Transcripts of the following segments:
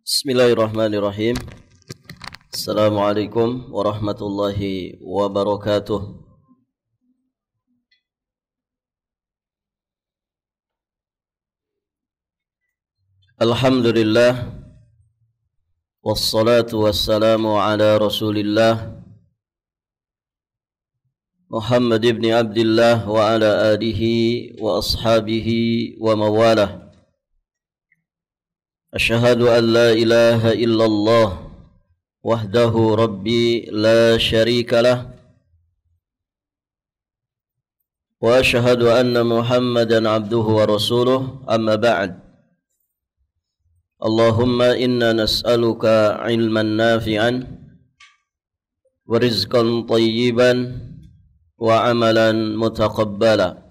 Bismillahirrahmanirrahim. Assalamualaikum warahmatullahi wabarakatuh. Alhamdulillah, wassalatu wassalamu ala Rasulillah Muhammad ibn Abdullah wa ala alihi wa ashabihi wa mawalah. Asyhadu an la ilaha illallah wahdahu rabbi la syarika lah wa asyhadu anna Muhammadan abduhu wa rasuluh, amma ba'd. Allahumma inna nas'aluka ilman nafi'an wa rizqan tayyiban wa amalan mutaqabbala.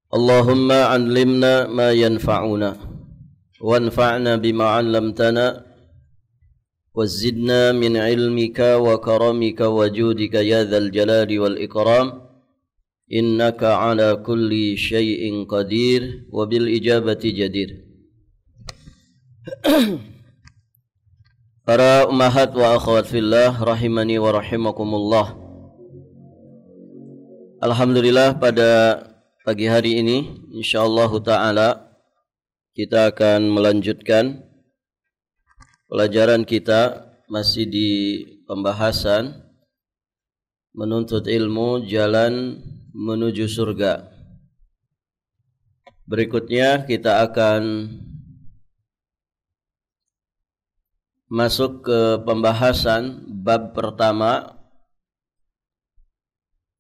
Allahumma 'allimna ma yanfa'una wanfa'na bima 'allamtana wazidna min ilmika wa karamika wa judika ya dzal jalali wal ikram innaka 'ala kulli syai'in qadir wa bil ijabati jadir. Para ummahat wa akhwat fillah rahimani wa rahimakumullah. Alhamdulillah, pada pagi hari ini insyaallah taala kita akan melanjutkan pelajaran kita masih di pembahasan menuntut ilmu jalan menuju surga. Berikutnya kita akan masuk ke pembahasan bab pertama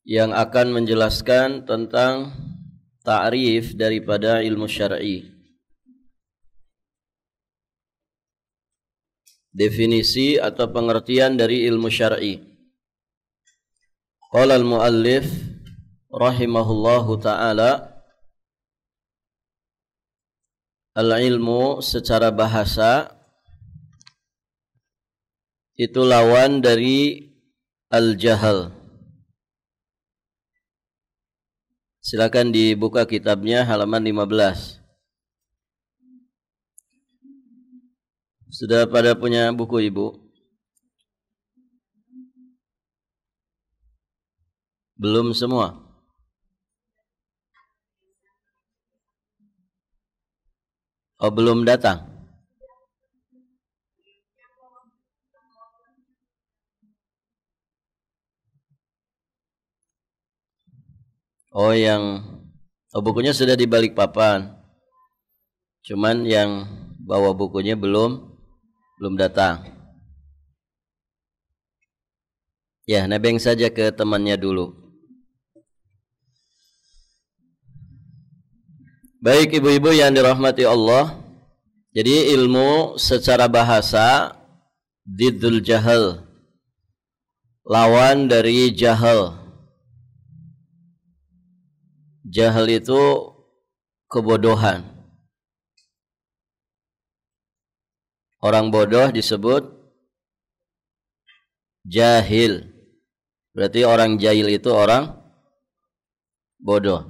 yang akan menjelaskan tentang ta'rif daripada ilmu syar'i. Definisi atau pengertian dari ilmu syar'i. Qala al-muallif rahimahullahu ta'ala, al-ilmu secara bahasa itu lawan dari al-jahal. Silakan dibuka kitabnya halaman 15. Sudah pada punya buku ibu? Belum semua? Oh, belum datang? Oh, bukunya sudah di balik papan. Cuman yang bawa bukunya belum datang. Ya, nebeng saja ke temannya dulu. Baik ibu-ibu yang dirahmati Allah. Jadi ilmu secara bahasa diddul jahal, lawan dari jahal. Jahal itu kebodohan. Orang bodoh disebut jahil. Berarti orang jahil itu orang bodoh.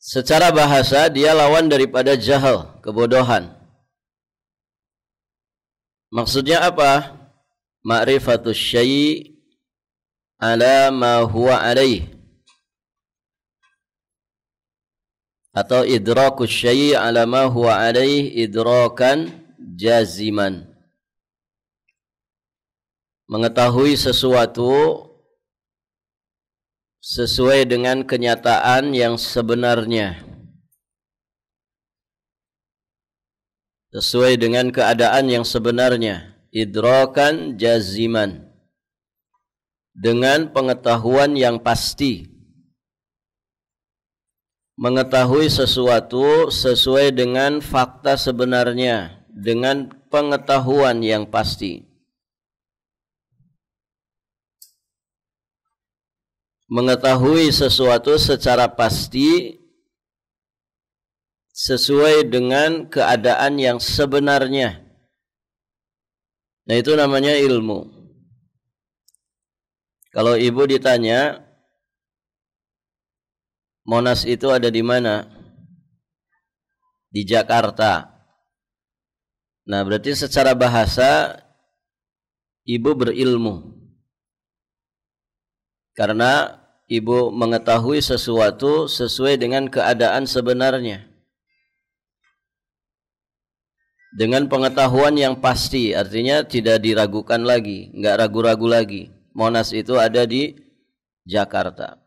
Secara bahasa dia lawan daripada jahal, kebodohan. Maksudnya apa? Ma'rifatus syai' ala ma huwa alaih, atau idrakus syai' ala ma huwa alaih idrakan jaziman. Mengetahui sesuatu sesuai dengan kenyataan yang sebenarnya, sesuai dengan keadaan yang sebenarnya, idrakan jaziman, dengan pengetahuan yang pasti. Mengetahui sesuatu sesuai dengan fakta sebenarnya, dengan pengetahuan yang pasti. Mengetahui sesuatu secara pasti sesuai dengan keadaan yang sebenarnya. Nah, itu namanya ilmu. Kalau ibu ditanya, Monas itu ada di mana? di Jakarta. Nah, berarti secara bahasa ibu berilmu. Karena ibu mengetahui sesuatu sesuai dengan keadaan sebenarnya. Dengan pengetahuan yang pasti, artinya tidak diragukan lagi, enggak ragu-ragu lagi. Monas itu ada di Jakarta.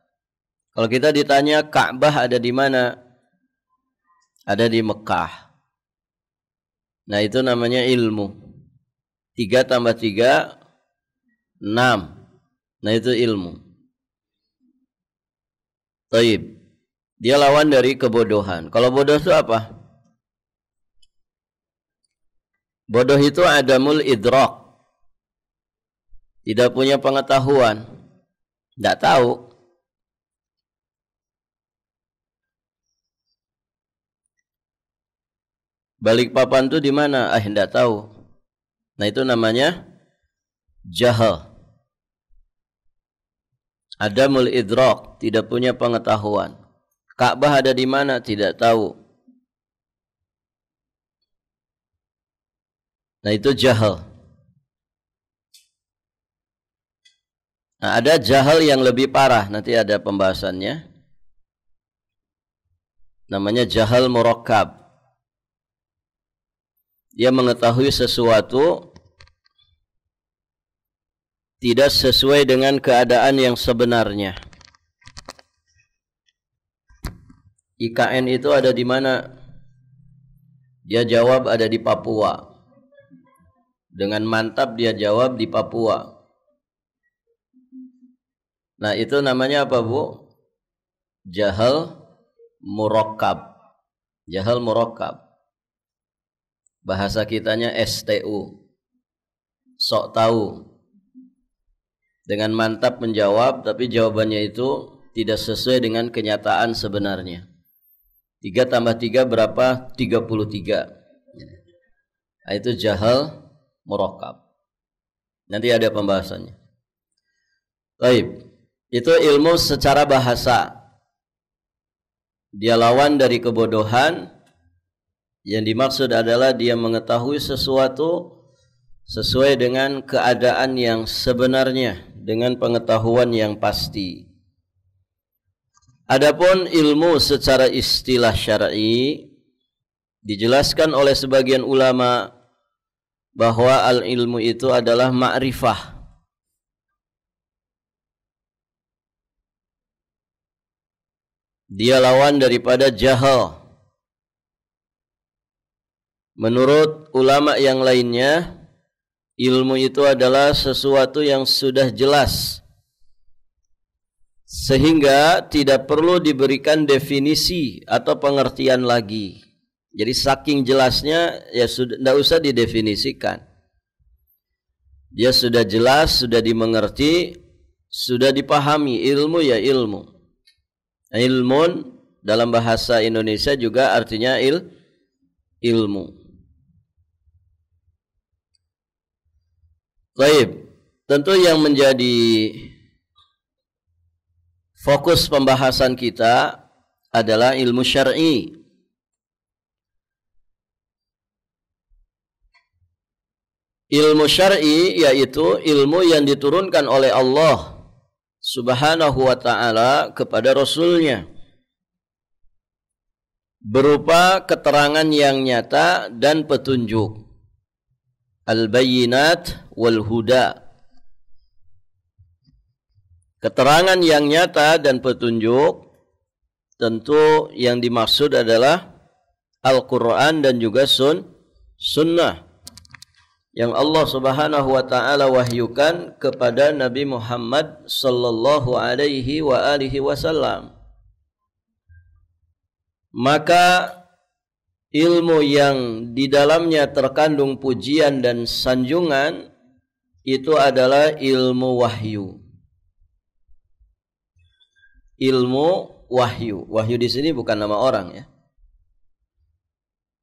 Kalau kita ditanya Ka'bah ada di mana? Ada di Mekah. Nah, itu namanya ilmu. 3 tambah 3, 6. Nah, itu ilmu. Taib. Dia lawan dari kebodohan. Kalau bodoh itu apa? Bodoh itu adamul idrak. Tidak punya pengetahuan. Tidak tahu. Balikpapan itu di mana? Tidak tahu. Nah, itu namanya jahal. Adamul idrak, tidak punya pengetahuan. Ka'bah ada di mana? Tidak tahu. Nah, itu jahal. Nah, ada jahal yang lebih parah, nanti ada pembahasannya. Namanya jahal murakkab. Dia mengetahui sesuatu tidak sesuai dengan keadaan yang sebenarnya. IKN itu ada di mana? Dia jawab ada di Papua. Dengan mantap dia jawab di Papua. Nah, itu namanya apa, Bu? Jahal murakkab. Jahal murakkab. Bahasa kitanya STU. Sok tahu. Dengan mantap menjawab, tapi jawabannya itu tidak sesuai dengan kenyataan sebenarnya. 3 tambah 3 berapa? 33. Nah, itu jahal murakkab. Nanti ada pembahasannya. Baik. Itu ilmu secara bahasa. Dia lawan dari kebodohan. Yang dimaksud adalah dia mengetahui sesuatu sesuai dengan keadaan yang sebenarnya, dengan pengetahuan yang pasti. Adapun ilmu secara istilah syar'i dijelaskan oleh sebagian ulama bahwa al-ilmu itu adalah ma'rifah. Dia lawan daripada jahal. Menurut ulama yang lainnya, ilmu itu adalah sesuatu yang sudah jelas, sehingga tidak perlu diberikan definisi atau pengertian lagi. Jadi saking jelasnya, ya sudah, tidak usah didefinisikan. Dia sudah jelas, sudah dimengerti, sudah dipahami. Ilmu ya ilmu. Ilmun dalam bahasa Indonesia juga artinya ilmu. Baik, tentu yang menjadi fokus pembahasan kita adalah ilmu syar'i. Ilmu syar'i yaitu ilmu yang diturunkan oleh Allah Subhanahu wa ta'ala kepada Rasulnya, berupa keterangan yang nyata dan petunjuk. Al-bayyinat wal huda. Keterangan yang nyata dan petunjuk, tentu yang dimaksud adalah Al-Quran dan juga sunnah yang Allah Subhanahu wa ta'ala wahyukan kepada Nabi Muhammad sallallahu alaihi wa alihi wasallam. Maka ilmu yang di dalamnya terkandung pujian dan sanjungan itu adalah ilmu wahyu. Ilmu wahyu. Wahyu di sini bukan nama orang ya.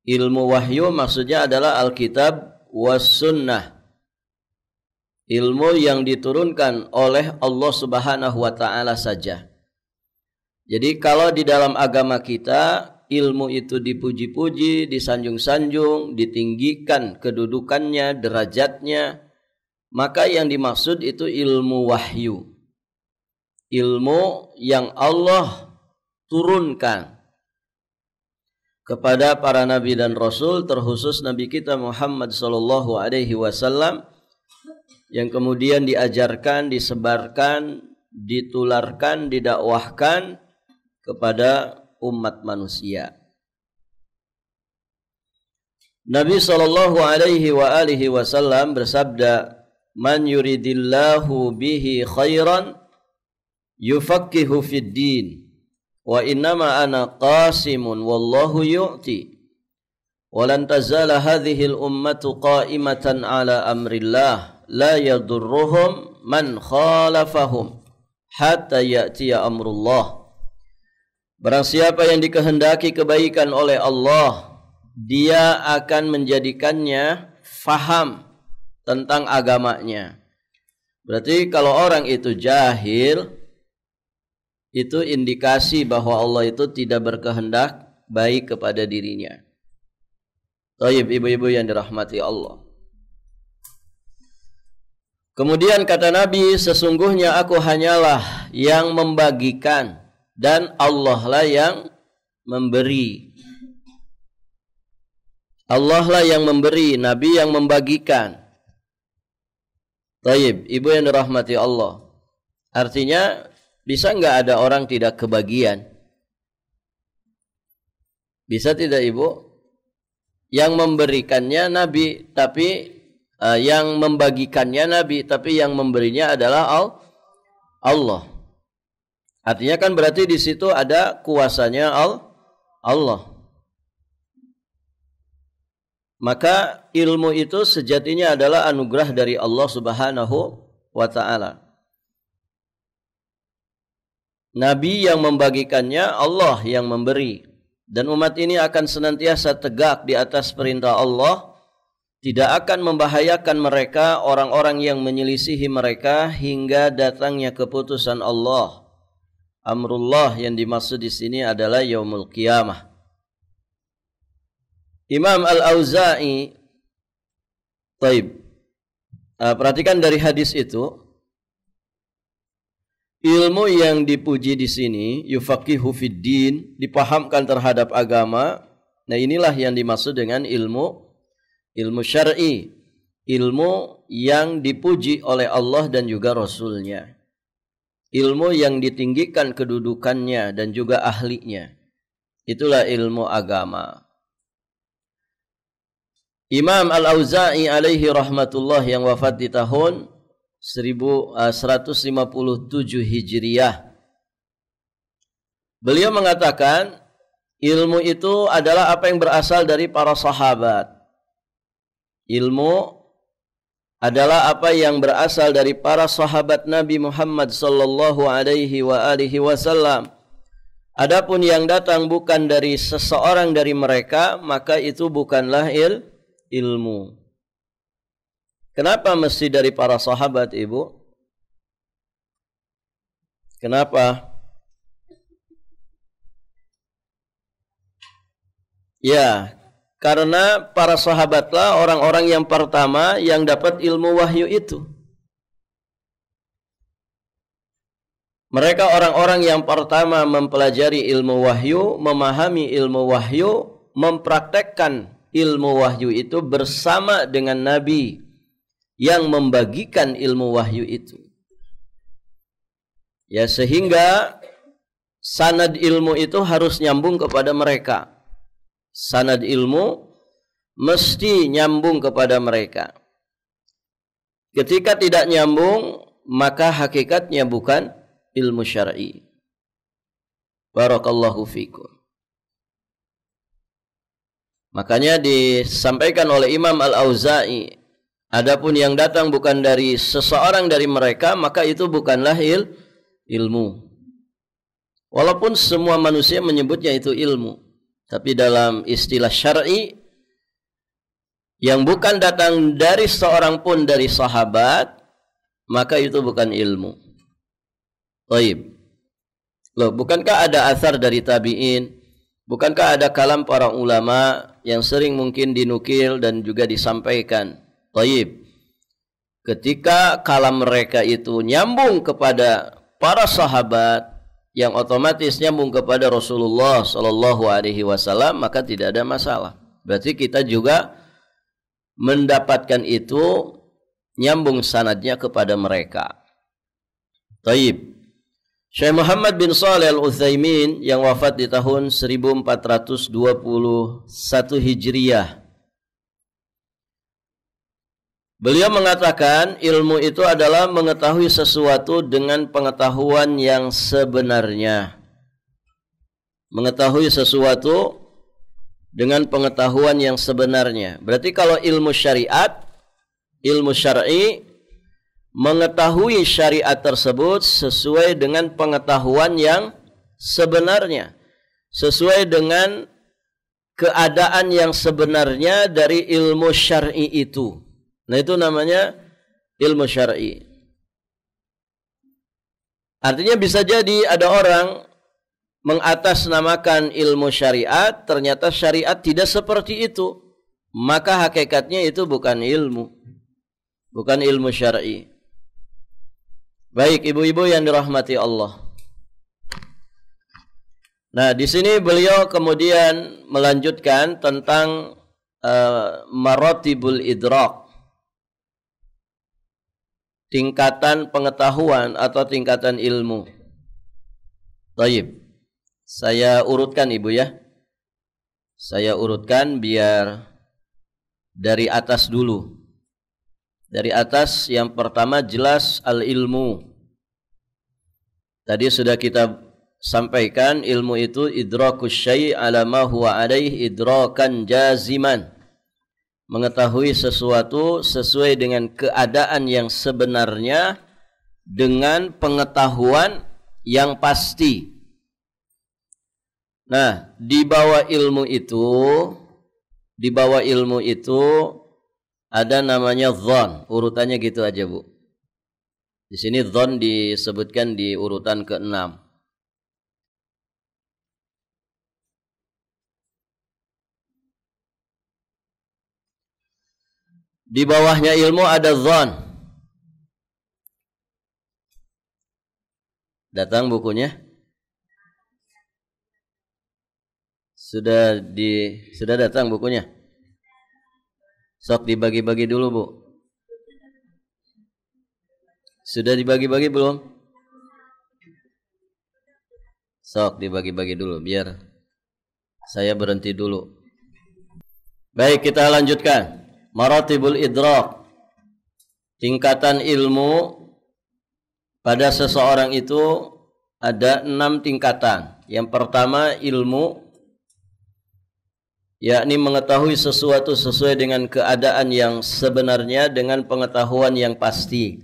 Ilmu wahyu maksudnya adalah Alkitab was sunnah. Ilmu yang diturunkan oleh Allah Subhanahu wa ta'ala saja. Jadi kalau di dalam agama kita ilmu itu dipuji-puji, disanjung-sanjung, ditinggikan kedudukannya, derajatnya, maka yang dimaksud itu ilmu wahyu. Ilmu yang Allah turunkan kepada para nabi dan rasul, terkhusus nabi kita Muhammad sallallahu alaihi wasallam, yang kemudian diajarkan, disebarkan, ditularkan, didakwahkan kepada umat manusia. Nabi sallallahu alaihi wasallam bersabda, "Man yuridillahu bihi khairan yufaqihu fid din. Wa innama ana qasimun wallahu yu'ti. Walan tazala hadhil ummatu qa'imatan ala amrillah la yadurruhum man khalafahum hatta ya'tiya amrullah." Barang siapa yang dikehendaki kebaikan oleh Allah, dia akan menjadikannya faham tentang agamanya. Berarti kalau orang itu jahil, itu indikasi bahwa Allah itu tidak berkehendak baik kepada dirinya. Taib, ibu-ibu yang dirahmati Allah. Kemudian kata Nabi, sesungguhnya aku hanyalah yang membagikan dan Allah lah yang memberi. Allah lah yang memberi, Nabi yang membagikan. Taib, ibu yang dirahmati Allah. Artinya, bisa enggak ada orang tidak kebagian? Bisa tidak ibu? Yang memberikannya Nabi, tapi yang membagikannya Nabi, tapi yang memberinya adalah Allah. Artinya kan berarti di situ ada kuasanya Allah. Maka ilmu itu sejatinya adalah anugerah dari Allah Subhanahu wa ta'ala. Nabi yang membagikannya, Allah yang memberi. Dan umat ini akan senantiasa tegak di atas perintah Allah, tidak akan membahayakan mereka orang-orang yang menyelisihi mereka hingga datangnya keputusan Allah. Amrullah yang dimaksud di sini adalah yaumul qiyamah. Imam Al-Auza'i, perhatikan dari hadis itu, ilmu yang dipuji di sini, yufaqihu fid din, dipahamkan terhadap agama. Nah, inilah yang dimaksud dengan ilmu syar'i, ilmu yang dipuji oleh Allah dan juga Rasulnya, ilmu yang ditinggikan kedudukannya dan juga ahlinya. Itulah ilmu agama. Imam Al-Auza'i alaihi rahmatullah yang wafat di tahun 1157 Hijriyah. Beliau mengatakan, ilmu itu adalah apa yang berasal dari para sahabat. Ilmu adalah apa yang berasal dari para sahabat Nabi Muhammad sallallahu alaihi wasallam. Adapun yang datang bukan dari seseorang dari mereka, maka itu bukanlah ilmu. Kenapa mesti dari para sahabat, ibu? Kenapa? Ya, karena para sahabatlah orang-orang yang pertama yang dapat ilmu wahyu itu. Mereka orang-orang yang pertama mempelajari ilmu wahyu, memahami ilmu wahyu, mempraktekkan ilmu wahyu itu bersama dengan Nabi yang membagikan ilmu wahyu itu. Ya, sehingga sanad ilmu itu harus nyambung kepada mereka. Sanad ilmu mesti nyambung kepada mereka. Ketika tidak nyambung, maka hakikatnya bukan ilmu syar'i. Barakallahu fikum. Makanya disampaikan oleh Imam Al-Auza'i, adapun yang datang bukan dari seseorang dari mereka, maka itu bukanlah ilmu. Walaupun semua manusia menyebutnya itu ilmu, tapi dalam istilah syar'i, yang bukan datang dari seorang pun dari sahabat, maka itu bukan ilmu. Baik. Loh, bukankah ada asar dari tabi'in Bukankah ada kalam para ulama yang sering mungkin dinukil dan juga disampaikan? Taib. Ketika kalam mereka itu nyambung kepada para sahabat, yang otomatis nyambung kepada Rasulullah Sallallahu Alaihi Wasallam, maka tidak ada masalah. Berarti kita juga mendapatkan itu nyambung sanadnya kepada mereka. Taib. Syekh Muhammad bin Shalih Al-Utsaimin yang wafat di tahun 1421 Hijriah. Beliau mengatakan ilmu itu adalah mengetahui sesuatu dengan pengetahuan yang sebenarnya. Mengetahui sesuatu dengan pengetahuan yang sebenarnya. Berarti kalau ilmu syariat, ilmu syar'i, mengetahui syariat tersebut sesuai dengan pengetahuan yang sebenarnya. Sesuai dengan keadaan yang sebenarnya dari ilmu syar'i itu. Nah, itu namanya ilmu syar'i. Artinya bisa jadi ada orang mengatasnamakan ilmu syariat, ternyata syariat tidak seperti itu. Maka hakikatnya itu bukan ilmu. Bukan ilmu syar'i. Baik, ibu-ibu yang dirahmati Allah. Nah, di sini beliau kemudian melanjutkan tentang maratibul idrak. Tingkatan pengetahuan atau tingkatan ilmu. Baik. Saya urutkan ibu ya. Saya urutkan biar dari atas dulu. Dari atas yang pertama jelas al-ilmu. Tadi sudah kita sampaikan ilmu itu idrakus syai' ala ma huwa alaihi idrakan jaziman. Mengetahui sesuatu sesuai dengan keadaan yang sebenarnya dengan pengetahuan yang pasti. Nah, di bawah ilmu itu ada namanya dzan. Urutannya gitu aja, Bu. Di sini dzan disebutkan di urutan ke-6. Di bawahnya ilmu ada dzan. Datang bukunya? Sudah datang bukunya? Sok dibagi-bagi dulu, Bu. Sudah dibagi-bagi belum? Sok dibagi-bagi dulu biar saya berhenti dulu. Baik, kita lanjutkan. Maratibul idrak. Tingkatan ilmu pada seseorang itu ada 6 tingkatan. Yang pertama ilmu, yakni mengetahui sesuatu sesuai dengan keadaan yang sebenarnya dengan pengetahuan yang pasti.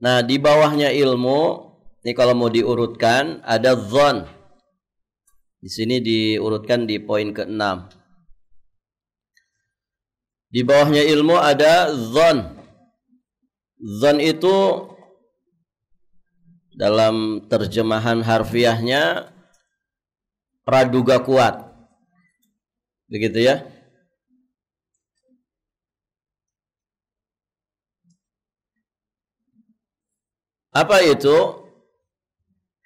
Nah, di bawahnya ilmu, ini kalau mau diurutkan ada dzan. Di sini diurutkan di poin ke-6. Di bawahnya ilmu ada dzan. Dzan itu dalam terjemahan harfiahnya praduga kuat. Begitu ya. Apa itu?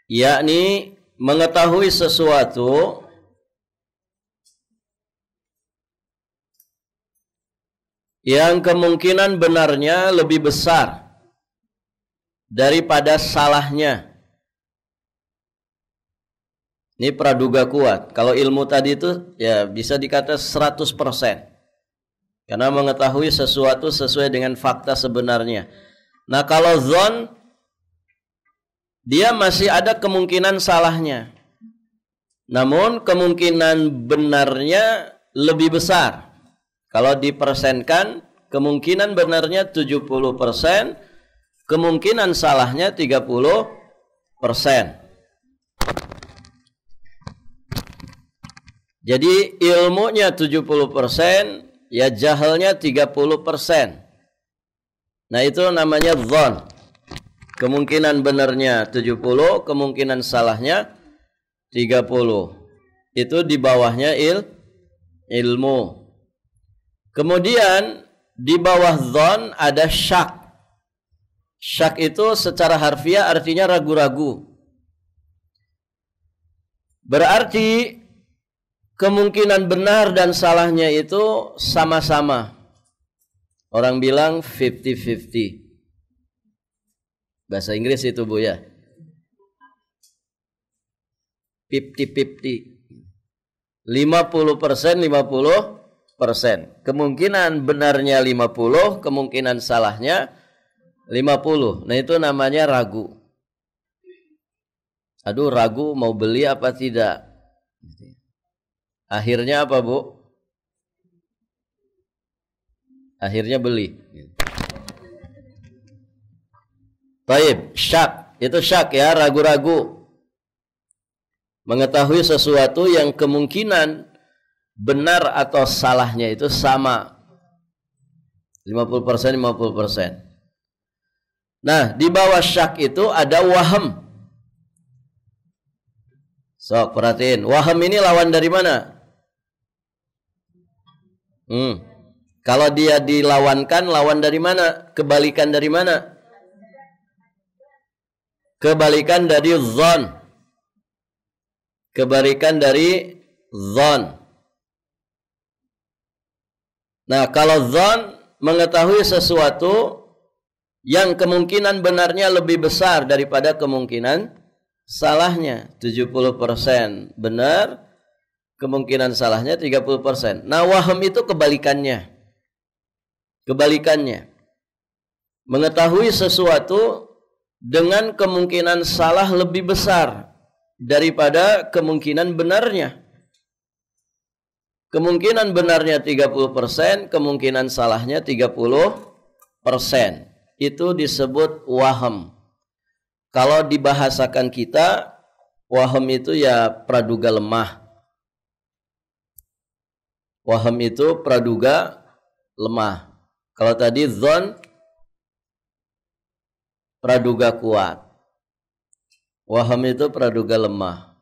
Yakni mengetahui sesuatu yang kemungkinan benarnya lebih besar daripada salahnya. Ini praduga kuat. Kalau ilmu tadi itu ya bisa dikata 100%. Karena mengetahui sesuatu sesuai dengan fakta sebenarnya. Nah, kalau dzan dia masih ada kemungkinan salahnya. Namun kemungkinan benarnya lebih besar. Kalau dipersenkan, kemungkinan benarnya 70%, kemungkinan salahnya 30%. Jadi ilmunya 70%, ya jahalnya 30%. Nah, itu namanya dzan. Kemungkinan benarnya 70, kemungkinan salahnya 30. Itu di bawahnya ilmu. Kemudian di bawah dzan ada syak. Syak itu secara harfiah artinya ragu-ragu. Berarti kemungkinan benar dan salahnya itu sama-sama. Orang bilang 50-50. Bahasa Inggris itu Bu ya. 50-50. 50%, 50%. Kemungkinan benarnya 50, kemungkinan salahnya 50. Nah itu namanya ragu. Aduh ragu mau beli apa tidak. Akhirnya apa Bu? Akhirnya beli. Baik, syak. Itu syak ya, ragu-ragu. Mengetahui sesuatu yang kemungkinan benar atau salahnya itu sama. 50%, 50%. Nah, di bawah syak itu ada waham. Sok, perhatiin. Waham ini lawan dari mana? Kalau dia dilawankan, lawan dari mana? Kebalikan dari mana? Kebalikan dari dzan. Kebalikan dari dzan. Nah, kalau dzan mengetahui sesuatu yang kemungkinan benarnya lebih besar daripada kemungkinan salahnya. 70% benar, kemungkinan salahnya 30%. Nah, waham itu kebalikannya. Kebalikannya. Mengetahui sesuatu dengan kemungkinan salah lebih besar daripada kemungkinan benarnya. Kemungkinan benarnya 30%, kemungkinan salahnya 30%. Itu disebut waham. Kalau dibahasakan kita, waham itu ya praduga lemah. Waham itu praduga lemah. Kalau tadi dzan praduga kuat. Waham itu praduga lemah.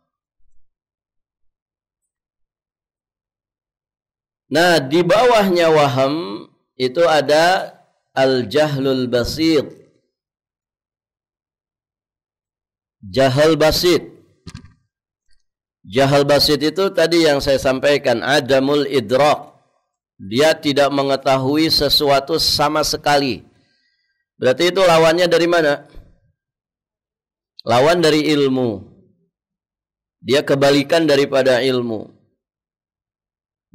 Nah, di bawahnya waham itu ada al-jahlul basit. Jahal basit. Jahal basit itu tadi yang saya sampaikan, adamul idrak. Dia tidak mengetahui sesuatu sama sekali. Berarti itu lawannya dari mana? Lawan dari ilmu. Dia kebalikan daripada ilmu.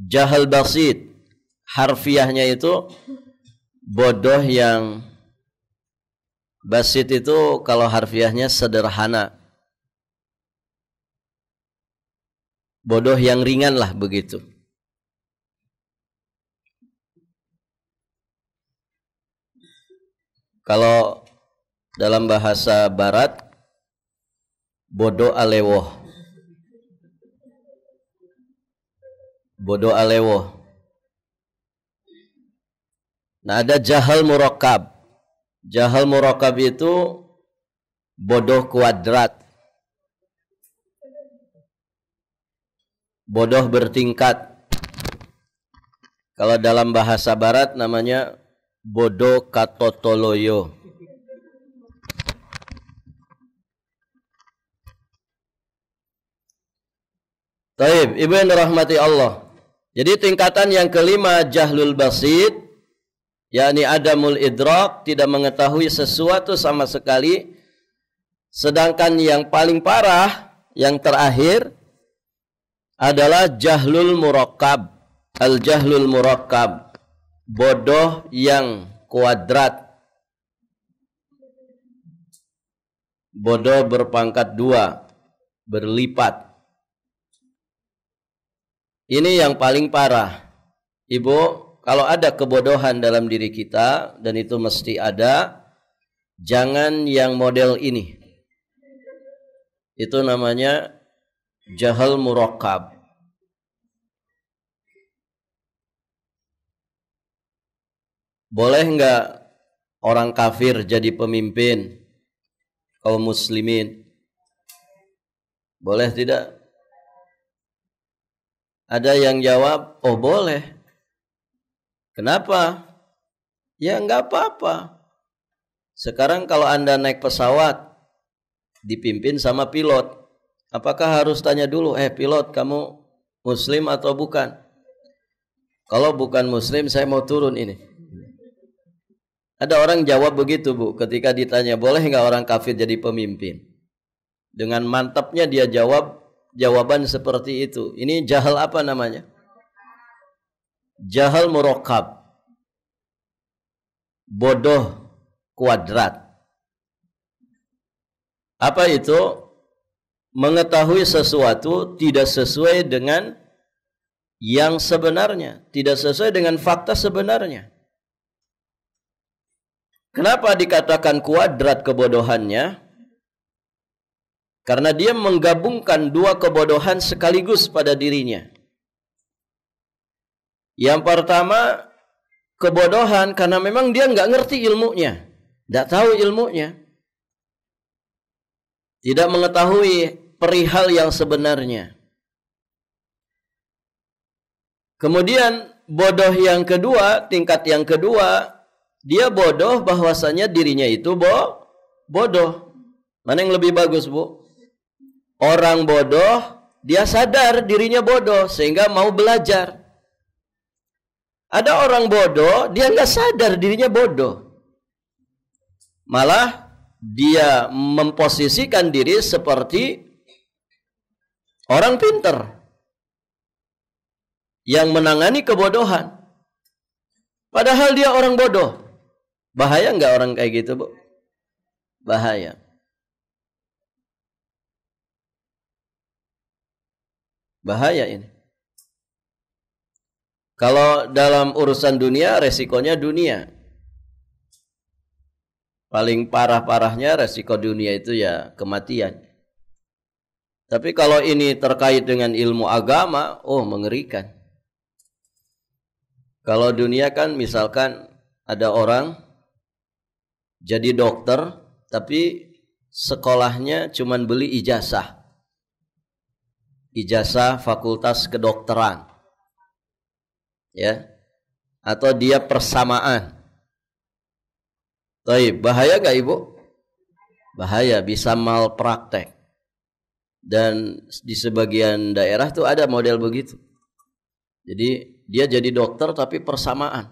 Jahal basit. Harfiahnya itu bodoh yang basit itu kalau harfiahnya sederhana. Bodoh yang ringan lah begitu. Kalau dalam bahasa barat, bodoh alewoh. Bodoh alewoh. Nah, ada jahal murakkab. Jahal murakkab itu bodoh kuadrat. Bodoh bertingkat. Kalau dalam bahasa barat namanya bodoh katotoloyo. Taib, ibu yang dirahmati Allah. Jadi tingkatan yang kelima jahlul basit, yakni adamul idrak, tidak mengetahui sesuatu sama sekali. Sedangkan yang paling parah, yang terakhir adalah jahlul murakkab. Al-jahlul murakkab, bodoh yang kuadrat. Bodoh berpangkat 2, berlipat. Ini yang paling parah. Ibu, kalau ada kebodohan dalam diri kita, dan itu mesti ada, jangan yang model ini. Itu namanya jahal murakkab. Boleh enggak orang kafir jadi pemimpin kaum muslimin? Boleh tidak? Ada yang jawab, oh boleh. Kenapa? Ya enggak apa-apa. Sekarang kalau Anda naik pesawat, dipimpin sama pilot, apakah harus tanya dulu, pilot kamu Muslim atau bukan? Kalau bukan Muslim, saya mau turun ini. Ada orang jawab begitu, Bu, ketika ditanya, boleh nggak orang kafir jadi pemimpin? Dengan mantapnya dia jawab jawaban seperti itu. Ini jahal apa namanya? Jahal murakkab. Bodoh kuadrat. Apa itu? Mengetahui sesuatu tidak sesuai dengan yang sebenarnya, tidak sesuai dengan fakta sebenarnya. Kenapa dikatakan kuadrat kebodohannya? Karena dia menggabungkan dua kebodohan sekaligus pada dirinya. Yang pertama, kebodohan karena memang dia nggak ngerti ilmunya, nggak tahu ilmunya, tidak mengetahui perihal yang sebenarnya. Kemudian bodoh yang kedua, tingkat yang kedua, dia bodoh bahwasanya dirinya itu bodoh. Mana yang lebih bagus, Bu? Orang bodoh, dia sadar dirinya bodoh sehingga mau belajar. Ada orang bodoh, dia nggak sadar dirinya bodoh. Malah dia memposisikan diri seperti orang pintar yang menangani kebodohan. Padahal dia orang bodoh. Bahaya nggak orang kayak gitu, Bu? Bahaya. Bahaya ini. Kalau dalam urusan dunia, resikonya dunia. Paling parah-parahnya resiko dunia itu ya kematian. Tapi kalau ini terkait dengan ilmu agama, oh mengerikan. Kalau dunia kan misalkan ada orang jadi dokter, tapi sekolahnya cuman beli ijazah. Ijazah fakultas kedokteran. Ya. Atau dia persamaan. Baik, bahaya gak Ibu? Bahaya, bisa malpraktek. Dan di sebagian daerah tuh ada model begitu. Jadi dia jadi dokter tapi persamaan.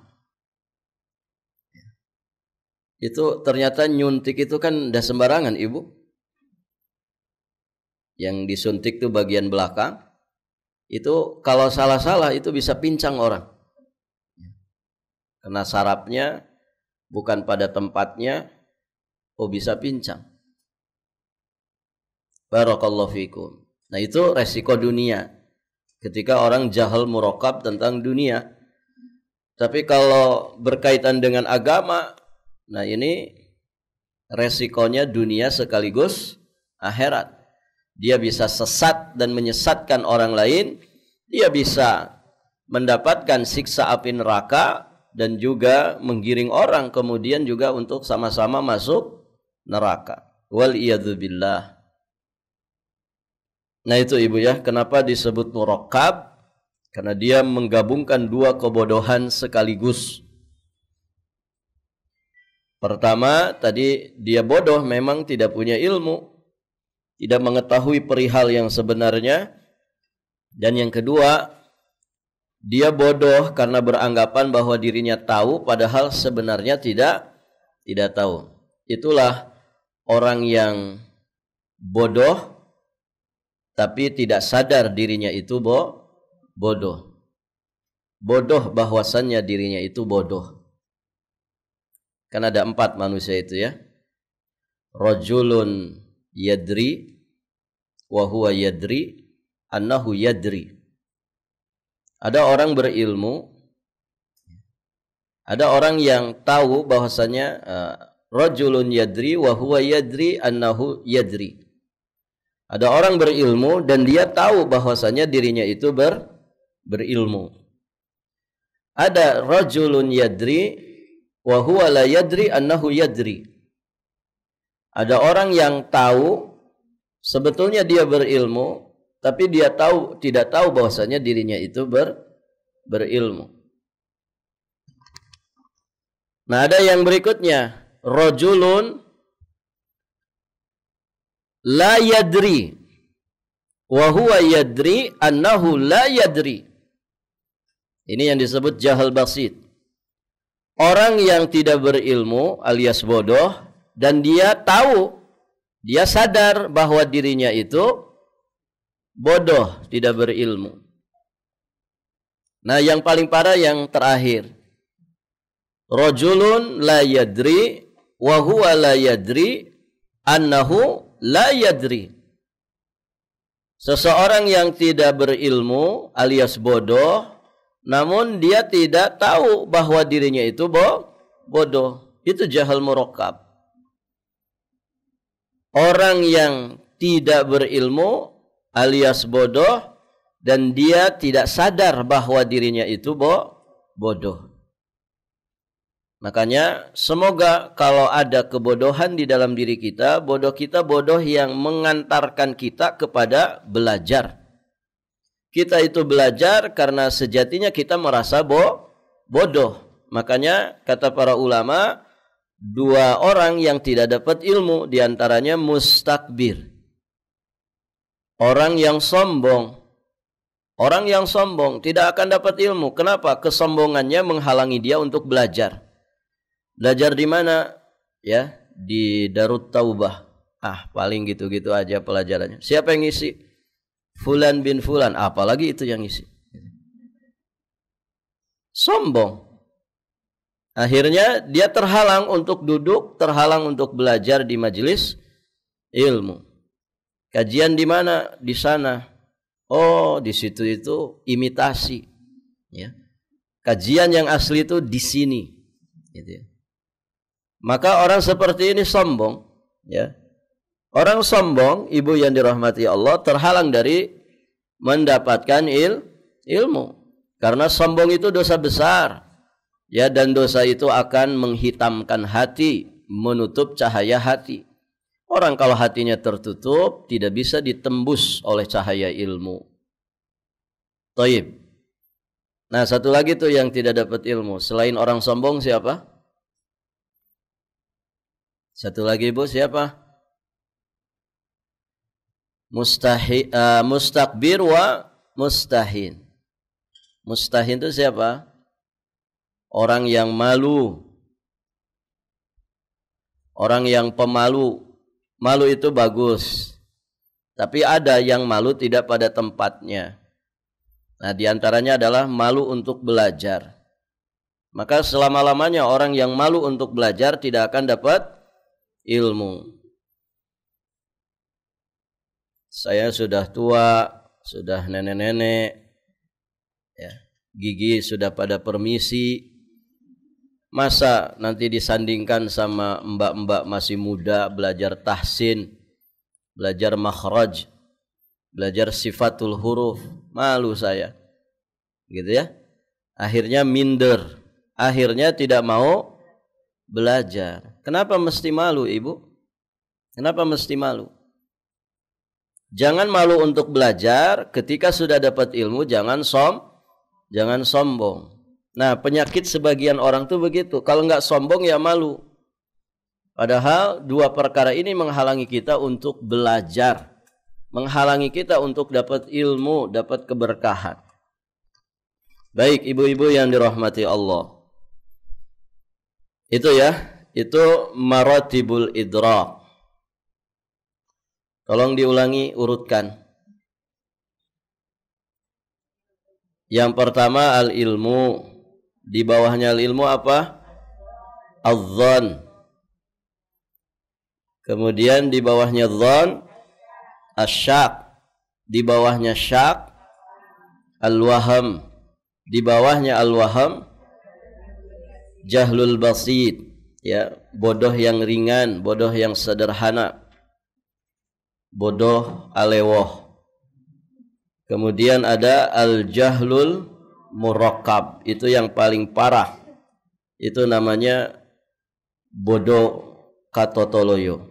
Itu ternyata nyuntik itu kan udah sembarangan, Ibu. Yang disuntik tuh bagian belakang. Itu kalau salah-salah itu bisa pincang orang. Kena sarafnya bukan pada tempatnya, oh bisa pincang. Barakallahu fikum. Nah itu resiko dunia. Ketika orang jahal murakkab tentang dunia. Tapi kalau berkaitan dengan agama, nah ini resikonya dunia sekaligus akhirat. Dia bisa sesat dan menyesatkan orang lain. Dia bisa mendapatkan siksa api neraka dan juga menggiring orang kemudian juga untuk sama-sama masuk neraka. Wal iyadzubillah. Nah itu Ibu ya, kenapa disebut murakkab? Karena dia menggabungkan dua kebodohan sekaligus. Pertama, tadi dia bodoh, memang tidak punya ilmu, tidak mengetahui perihal yang sebenarnya. Dan yang kedua, dia bodoh karena beranggapan bahwa dirinya tahu padahal sebenarnya tidak tahu. Itulah orang yang bodoh tapi tidak sadar dirinya itu bodoh. Bodoh bahwasannya dirinya itu bodoh. Kan ada 4 manusia itu ya. Rajulun yadri wa huwa yadri annahu yadri. Ada orang berilmu, ada orang yang tahu bahwasanya rajulun yadri wa huwa yadri annahu yadri. Ada orang berilmu dan dia tahu bahwasanya dirinya itu berilmu. Ada rajulun yadri wa huwa la yadri annahu yadri. Ada orang yang tahu sebetulnya dia berilmu, tapi dia tidak tahu bahwasanya dirinya itu berilmu. Nah, ada yang berikutnya, rajulun la yadri wa huwa yadri annahu la yadri. Ini yang disebut jahal basit. Orang yang tidak berilmu alias bodoh dan dia tahu, dia sadar bahwa dirinya itu bodoh, tidak berilmu. Nah, yang paling parah yang terakhir. Rajulun la yadri wa huwa la yadri annahu la yadri. Seseorang yang tidak berilmu alias bodoh, namun dia tidak tahu bahwa dirinya itu bodoh. Itu jahal murakkab. Orang yang tidak berilmu alias bodoh dan dia tidak sadar bahwa dirinya itu bodoh. Makanya semoga kalau ada kebodohan di dalam diri kita bodoh yang mengantarkan kita kepada belajar. Kita itu belajar karena sejatinya kita merasa bodoh. Makanya kata para ulama, dua orang yang tidak dapat ilmu diantaranya mustakbir. Orang yang sombong. Orang yang sombong tidak akan dapat ilmu. Kenapa? Kesombongannya menghalangi dia untuk belajar. Belajar di mana? Ya, di Darut Taubah. Paling gitu-gitu aja pelajarannya. Siapa yang ngisi? Fulan bin Fulan. Apalagi itu yang ngisi. Sombong. Akhirnya dia terhalang untuk duduk, terhalang untuk belajar di majelis ilmu. Kajian di mana? Di sana. Oh, di situ itu imitasi. Ya. Kajian yang asli itu di sini. Gitu ya. Maka orang seperti ini sombong, ya. Orang sombong, ibu yang dirahmati Allah, terhalang dari mendapatkan ilmu. Karena sombong itu dosa besar. Ya, dan dosa itu akan menghitamkan hati, menutup cahaya hati. Orang kalau hatinya tertutup, tidak bisa ditembus oleh cahaya ilmu. Thayyib. Nah, satu lagi tuh yang tidak dapat ilmu. Selain orang sombong siapa? Satu lagi ibu siapa? Mustakbir wa mustahin. Mustahin itu siapa? Orang yang malu. Orang yang pemalu. Malu itu bagus. Tapi ada yang malu tidak pada tempatnya. Nah, diantaranya adalah malu untuk belajar. Maka selama-lamanya orang yang malu untuk belajar tidak akan dapat ilmu. Saya sudah tua, sudah nenek-nenek, ya, gigi sudah pada permisi. Masa nanti disandingkan sama mbak-mbak masih muda belajar tahsin, belajar makhraj, belajar sifatul huruf. Malu saya. Gitu ya. Akhirnya minder. Akhirnya tidak mau belajar. Kenapa mesti malu, Ibu? Kenapa mesti malu? Jangan malu untuk belajar, ketika sudah dapat ilmu jangan sombong. Nah, penyakit sebagian orang tuh begitu. Kalau nggak sombong ya malu. Padahal dua perkara ini menghalangi kita untuk belajar, menghalangi kita untuk dapat ilmu, dapat keberkahan. Baik, ibu-ibu yang dirahmati Allah. Itu ya, itu maratibul idrak. Tolong diulangi, urutkan. Yang pertama al-ilmu. Di bawahnya al-ilmu apa? Adh-dhan. Kemudian di bawahnya dhan asyak. Di bawahnya syak al-waham. Di bawahnya al-waham jahlul basit, ya, bodoh yang ringan, bodoh yang sederhana, bodoh alewoh. Kemudian ada al-jahlul murakkab, itu yang paling parah. Itu namanya bodoh katotoloyo,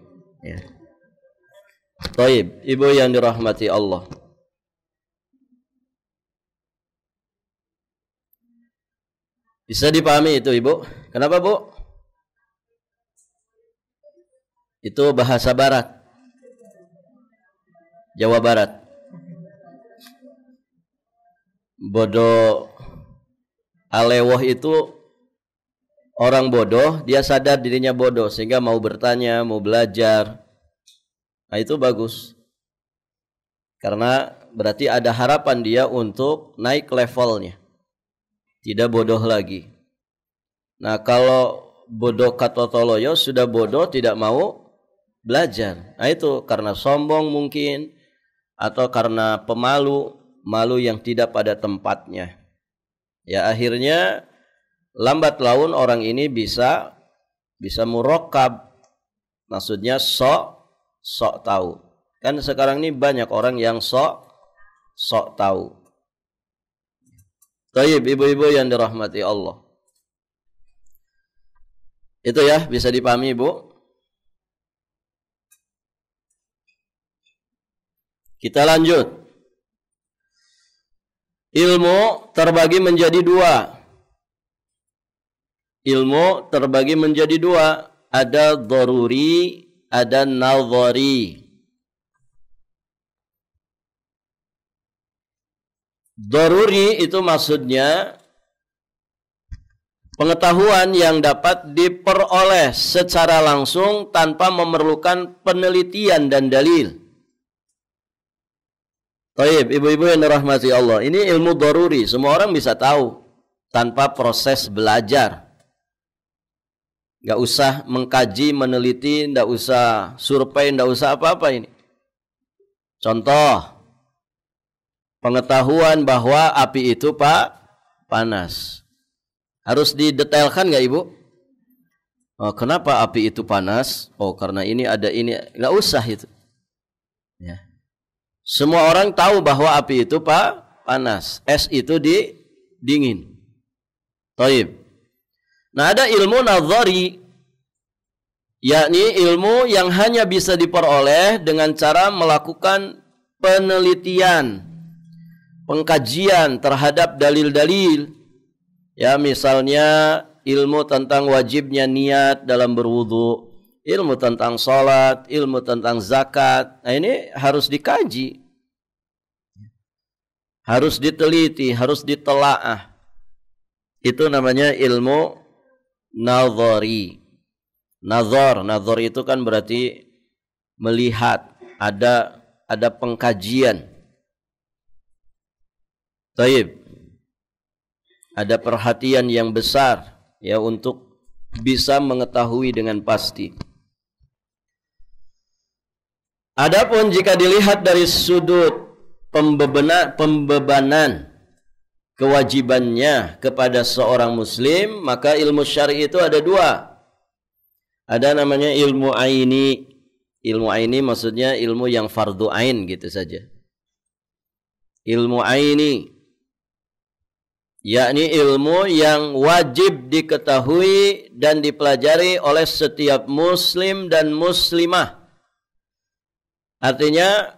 ya. Taib, ibu yang dirahmati Allah. Bisa dipahami itu Ibu? Kenapa Bu? Itu bahasa barat. Jawa Barat. Bodoh alewoh itu orang bodoh, dia sadar dirinya bodoh sehingga mau bertanya, mau belajar. Nah, itu bagus. Karena berarti ada harapan dia untuk naik levelnya. Tidak bodoh lagi. Nah, kalau bodoh katotoloyo sudah bodoh tidak mau belajar. Nah, itu karena sombong mungkin atau karena pemalu, malu yang tidak pada tempatnya. Ya, akhirnya lambat laun orang ini bisa murokab. Maksudnya sok tahu. Kan sekarang ini banyak orang yang sok tahu. Taib, ibu-ibu yang dirahmati Allah. Itu ya, bisa dipahami Ibu? Kita lanjut. Ilmu terbagi menjadi dua. Ilmu terbagi menjadi dua. Ada dharuri, ada nadhari. Dharuri itu maksudnya pengetahuan yang dapat diperoleh secara langsung tanpa memerlukan penelitian dan dalil. Baik, ibu-ibu yang dirahmati Allah, ini ilmu dharuri, semua orang bisa tahu tanpa proses belajar. Gak usah mengkaji, meneliti, gak usah survei, gak usah apa-apa ini. Contoh, pengetahuan bahwa api itu panas. Harus didetailkan gak Ibu? Oh, kenapa api itu panas? Oh, karena ini ada ini. Gak usah itu. Ya. Semua orang tahu bahwa api itu panas. Es itu dingin. Taib. Nah, ada ilmu nadhari, yakni ilmu yang hanya bisa diperoleh dengan cara melakukan penelitian, pengkajian terhadap dalil-dalil. Ya, misalnya ilmu tentang wajibnya niat dalam berwudu, ilmu tentang sholat, ilmu tentang zakat. Nah, ini harus dikaji, harus diteliti, harus ditelaah. Itu namanya ilmu nadhari. Nadhar itu kan berarti melihat, ada pengkajian. Taib. Ada perhatian yang besar ya untuk bisa mengetahui dengan pasti. Adapun jika dilihat dari sudut pembebanan kewajibannya kepada seorang muslim, maka ilmu syar'i itu ada dua. Ada namanya ilmu aini. Ilmu aini maksudnya ilmu yang fardu ain gitu saja. Ilmu aini, yakni ilmu yang wajib diketahui dan dipelajari oleh setiap muslim dan muslimah. Artinya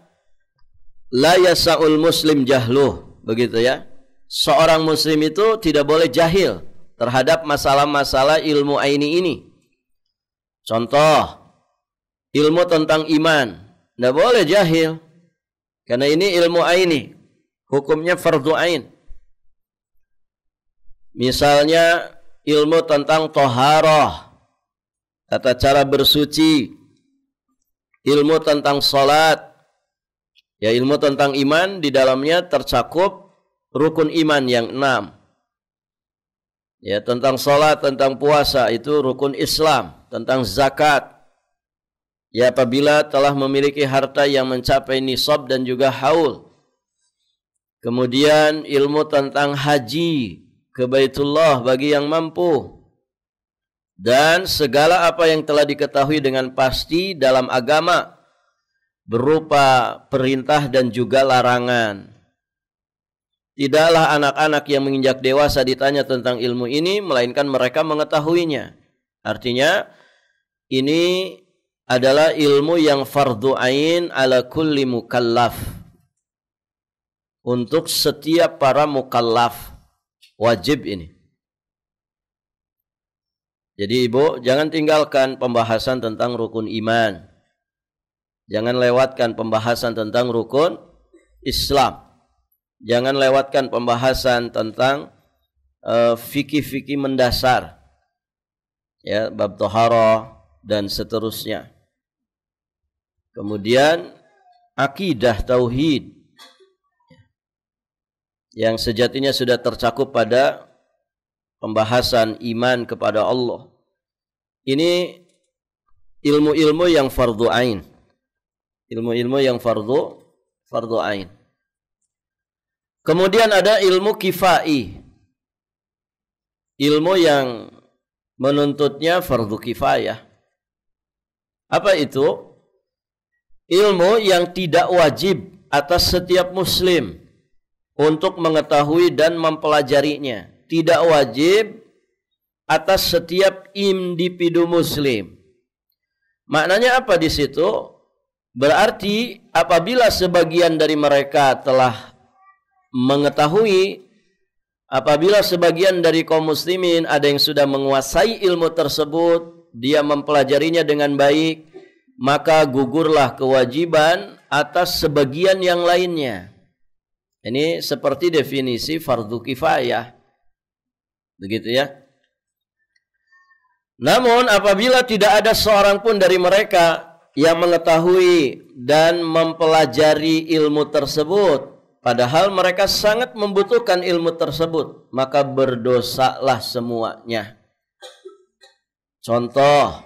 la yasa'ul muslim jahluh, begitu ya. Seorang muslim itu tidak boleh jahil terhadap masalah-masalah ilmu aini ini. Contoh, ilmu tentang iman, tidak boleh jahil karena ini ilmu aini, hukumnya fardu ain. Misalnya ilmu tentang toharoh, tata cara bersuci, ilmu tentang salat, ya ilmu tentang iman, di dalamnya tercakup rukun iman yang 6. Ya, tentang salat, tentang puasa itu rukun Islam, tentang zakat. Ya, apabila telah memiliki harta yang mencapai nisab dan juga haul. Kemudian ilmu tentang haji ke Baitullah bagi yang mampu. Dan segala apa yang telah diketahui dengan pasti dalam agama berupa perintah dan juga larangan. Tidaklah anak-anak yang menginjak dewasa ditanya tentang ilmu ini, melainkan mereka mengetahuinya. Artinya, ini adalah ilmu yang fardu ain ala kulli mukallaf. Untuk setiap para mukallaf, wajib ini. Jadi ibu jangan tinggalkan pembahasan tentang rukun iman. Jangan lewatkan pembahasan tentang rukun Islam. Jangan lewatkan pembahasan tentang fikih-fikih mendasar. Ya, bab thaharah dan seterusnya. Kemudian akidah tauhid yang sejatinya sudah tercakup pada pembahasan iman kepada Allah. Ini ilmu-ilmu yang fardu ain. Ilmu-ilmu yang fardu ain. Kemudian ada ilmu kifai. Ilmu yang menuntutnya fardu kifayah. Apa itu? Ilmu yang tidak wajib atas setiap muslim untuk mengetahui dan mempelajarinya. Tidak wajib atas setiap individu muslim. Maknanya apa di situ? Berarti apabila sebagian dari mereka telah mengetahui, apabila sebagian dari kaum muslimin ada yang sudah menguasai ilmu tersebut, dia mempelajarinya dengan baik, maka gugurlah kewajiban atas sebagian yang lainnya. Ini seperti definisi fardu kifayah. Begitu ya. Namun apabila tidak ada seorang pun dari mereka yang mengetahui dan mempelajari ilmu tersebut, padahal mereka sangat membutuhkan ilmu tersebut, maka berdosalah semuanya. Contoh,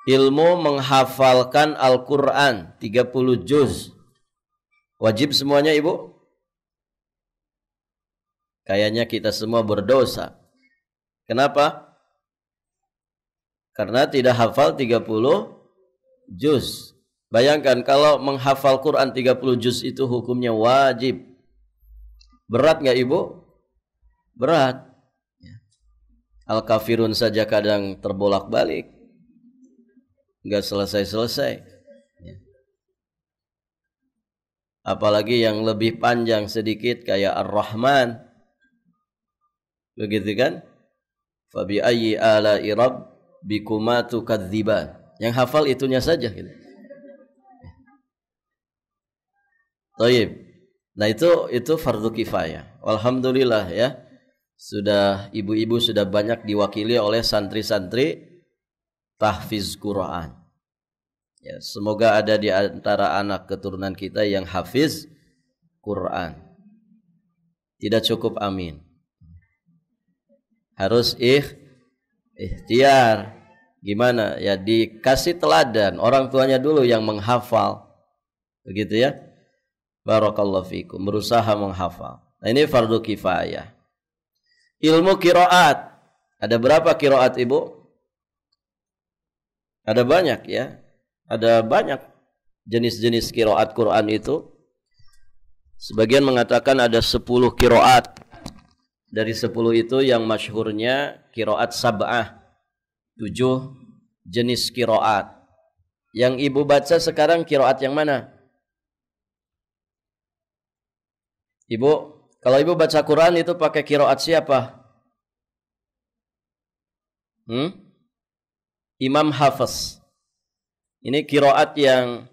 ilmu menghafalkan Al-Quran 30 juz. Wajib semuanya ibu? Kayaknya kita semua berdosa. Kenapa? Karena tidak hafal 30 juz. Bayangkan kalau menghafal Quran 30 juz itu hukumnya wajib. Berat nggak ibu? Berat. Al-Kafirun saja kadang terbolak-balik. Nggak selesai-selesai. Apalagi yang lebih panjang sedikit kayak Ar-Rahman. Begitu kan? Fabi ayyi ala'i rabbikuma tukadziban. Yang hafal itunya saja gitu. Taib. Nah itu fardu kifayah. Alhamdulillah ya. Sudah ibu-ibu sudah banyak diwakili oleh santri-santri tahfiz Quran. Ya, semoga ada di antara anak keturunan kita yang hafiz Quran. Tidak cukup amin. Harus ikhtiar. Gimana? Ya dikasih teladan. Orang tuanya dulu yang menghafal. Begitu ya. Barakallahu fikum. Berusaha menghafal. Nah ini fardu kifayah. Ilmu qiraat. Ada berapa qiraat ibu? Ada banyak ya. Ada banyak jenis-jenis qiraat Quran itu. Sebagian mengatakan ada 10 qiraat. Dari 10 itu yang masyhurnya qiraat sab'ah. 7 jenis qiraat. Yang ibu baca sekarang qiraat yang mana? Ibu, kalau ibu baca Quran itu pakai qiraat siapa? Imam Hafiz. Ini qiraat yang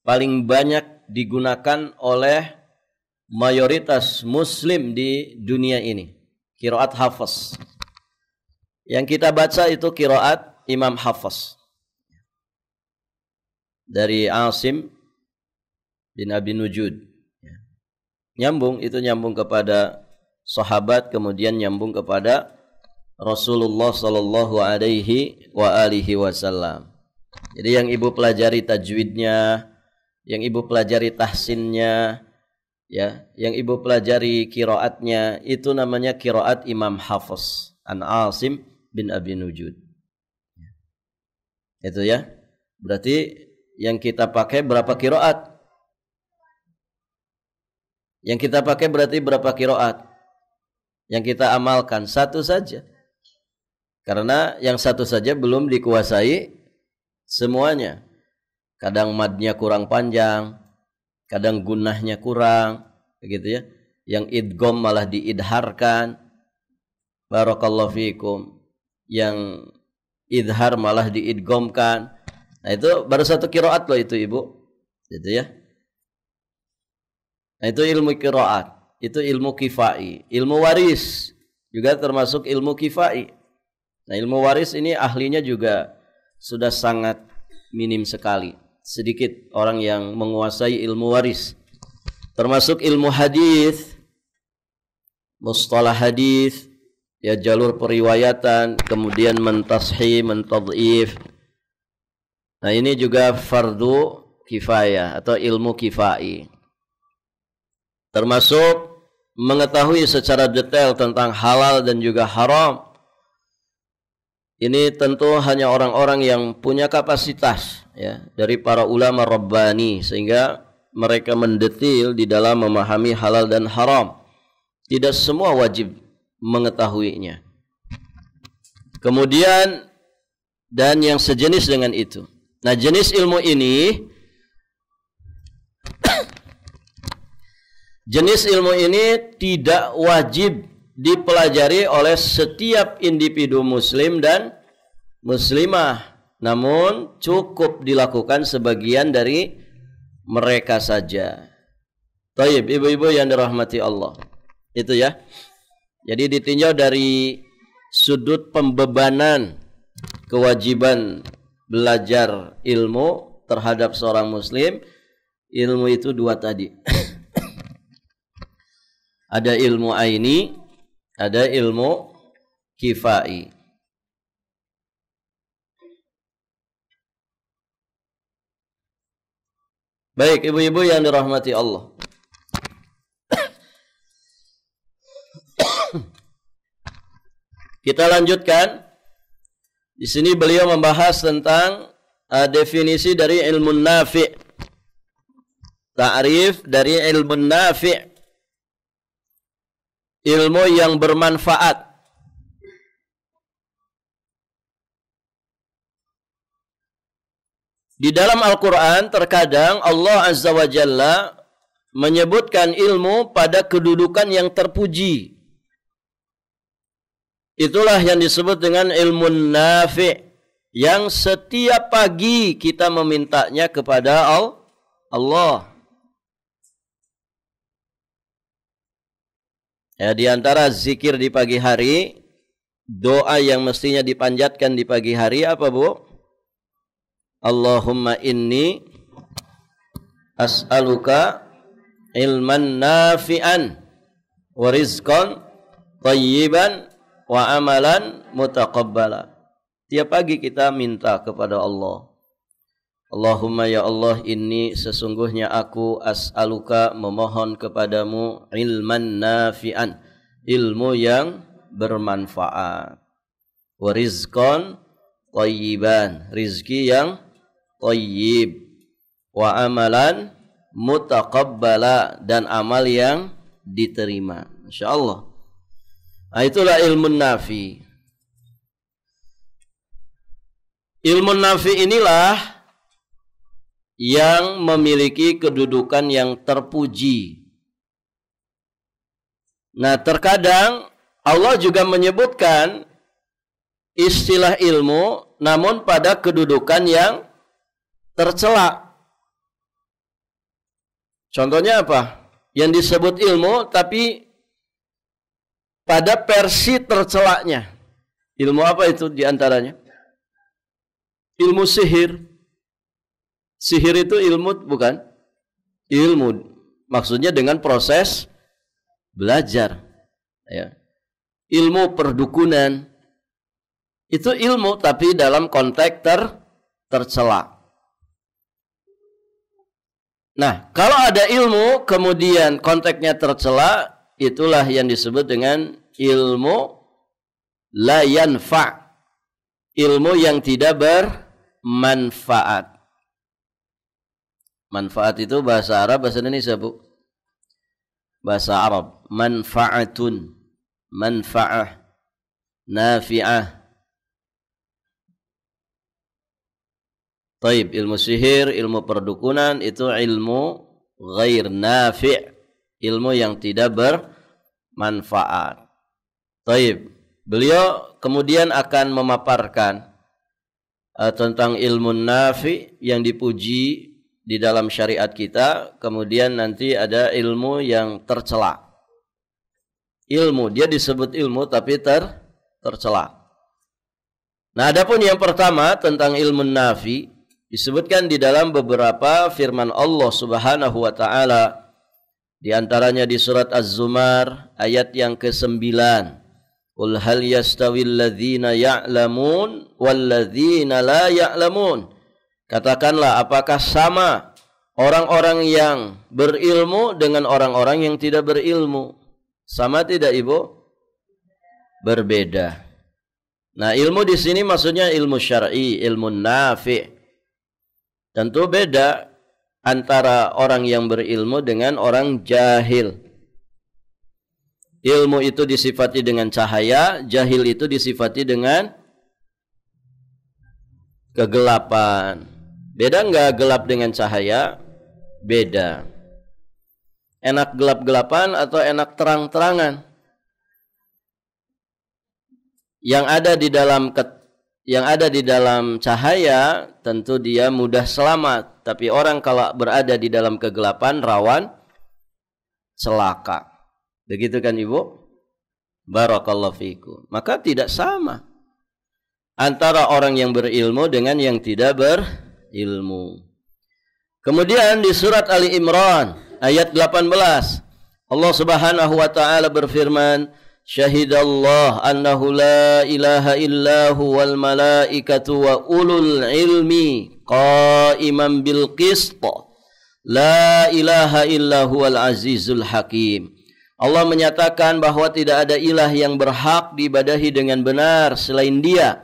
paling banyak digunakan oleh mayoritas muslim di dunia ini. Qiraat Hafiz. Yang kita baca itu qiraat Imam Hafiz. Dari Asim bin Abi Nujud. Nyambung, itu nyambung kepada sahabat, kemudian nyambung kepada Rasulullah sallallahu alaihi wa alihi wasallam. Jadi yang ibu pelajari tajwidnya, yang ibu pelajari tahsinnya, ya, yang ibu pelajari qiraatnya, itu namanya qiraat Imam Hafiz an Asim bin Abi Nujud. Itu ya. Berarti yang kita pakai berapa qiraat? Yang kita pakai berarti berapa qiraat? Yang kita amalkan satu saja. Karena yang satu saja belum dikuasai semuanya. Kadang madnya kurang panjang, kadang gunnahnya kurang, begitu ya. Yang idgham malah diidharkan. Barakallahu fikum. yang idhar malah diidghamkan. Nah, itu baru satu qiraat loh itu Ibu. Gitu ya. Nah, itu ilmu qiraat, itu ilmu kifai. Ilmu waris juga termasuk ilmu kifai. Nah, ilmu waris ini ahlinya juga sudah sangat minim sekali. Sedikit orang yang menguasai ilmu waris. Termasuk ilmu hadis, mustalah hadis, ya jalur periwayatan, kemudian mentashih, mentadhif. Nah, ini juga fardu kifayah atau ilmu kifai. Termasuk mengetahui secara detail tentang halal dan juga haram. Ini tentu hanya orang-orang yang punya kapasitas ya dari para ulama rabbani sehingga mereka mendetil di dalam memahami halal dan haram. Tidak semua wajib mengetahuinya. Kemudian dan yang sejenis dengan itu. Nah, jenis ilmu ini tidak wajib dipelajari oleh setiap individu muslim dan muslimah, namun cukup dilakukan sebagian dari mereka saja. Taib, ibu-ibu yang dirahmati Allah. Itu ya. Jadi ditinjau dari sudut pembebanan kewajiban belajar ilmu terhadap seorang muslim, ilmu itu dua tadi. Ada ilmu aini, ada ilmu kifai. Baik, ibu-ibu yang dirahmati Allah. Kita lanjutkan. Di sini beliau membahas tentang definisi dari ilmu nafi'. Ta'rif dari ilmu nafi'. Ilmu yang bermanfaat. Di dalam Al-Quran terkadang Allah Azza wa Jalla menyebutkan ilmu pada kedudukan yang terpuji. Itulah yang disebut dengan ilmu nafi', yang setiap pagi kita memintanya kepada Allah. Ya, di antara zikir di pagi hari, doa yang mestinya dipanjatkan di pagi hari apa, Bu? Allahumma inni as'aluka ilman nafi'an wa rizqan thayyiban wa amalan mutaqabbala. Tiap pagi kita minta kepada Allah. Allahumma ya Allah, inni sesungguhnya aku as'aluka memohon kepadamu ilman nafi'an, ilmu yang bermanfaat. Wa rizqan thayyiban, rizki yang thayyib. Wa amalan mutaqabbala, dan amal yang diterima. Insyaallah. Nah, itulah ilmu nafi. Ilmu nafi inilah yang memiliki kedudukan yang terpuji. Nah, terkadang Allah juga menyebutkan istilah ilmu namun pada kedudukan yang tercela. Contohnya apa? Yang disebut ilmu tapi pada versi tercelanya. Ilmu apa itu diantaranya? Ilmu sihir. Sihir itu ilmu bukan? Ilmu. Maksudnya dengan proses belajar. Ya. Ilmu perdukunan. Itu ilmu tapi dalam konteks tercela. Nah, kalau ada ilmu kemudian konteksnya tercela, itulah yang disebut dengan ilmu la yanfa'. Ilmu yang tidak bermanfaat. Manfaat itu bahasa Arab, bahasa Indonesia, Bu? Bahasa Arab. Manfa'atun. Manfa'ah. Nafi'ah. Taib, ilmu sihir, ilmu perdukunan itu ilmu ghair nafi', ilmu yang tidak bermanfaat. Taib, beliau kemudian akan memaparkan tentang ilmu nafi yang dipuji di dalam syariat kita, kemudian nanti ada ilmu yang tercela. Ilmu, dia disebut ilmu tapi tercela. Nah, adapun yang pertama tentang ilmu nafi disebutkan di dalam beberapa firman Allah Subhanahu wa taala. Di antaranya di surat Az-Zumar ayat yang ke-9. Qul hal yastawil ladzina ya'lamun wal ladzina la ya'lamun. Katakanlah, apakah sama orang-orang yang berilmu dengan orang-orang yang tidak berilmu? Sama tidak, Ibu? Berbeda. Nah, ilmu di sini maksudnya ilmu syar'i, ilmu nafi'. Tentu beda antara orang yang berilmu dengan orang jahil. Ilmu itu disifati dengan cahaya, jahil itu disifati dengan kegelapan. Beda enggak gelap dengan cahaya? Beda. Enak gelap-gelapan atau enak terang-terangan? Yang ada di dalam cahaya tentu dia mudah selamat, tapi orang kalau berada di dalam kegelapan rawan celaka. Begitu kan, Ibu? Barakallahu fiikum. Maka tidak sama antara orang yang berilmu dengan yang tidak berilmu. Kemudian di surat Ali Imran ayat 18 Allah Subhanahu wa taala berfirman, syahidallah annahu la ilaha illahu wal malaikatu wa ulul ilmi qaiman bil qist la ilaha illahu wal azizul hakim. Allah menyatakan bahwa tidak ada ilah yang berhak diibadahi dengan benar selain Dia.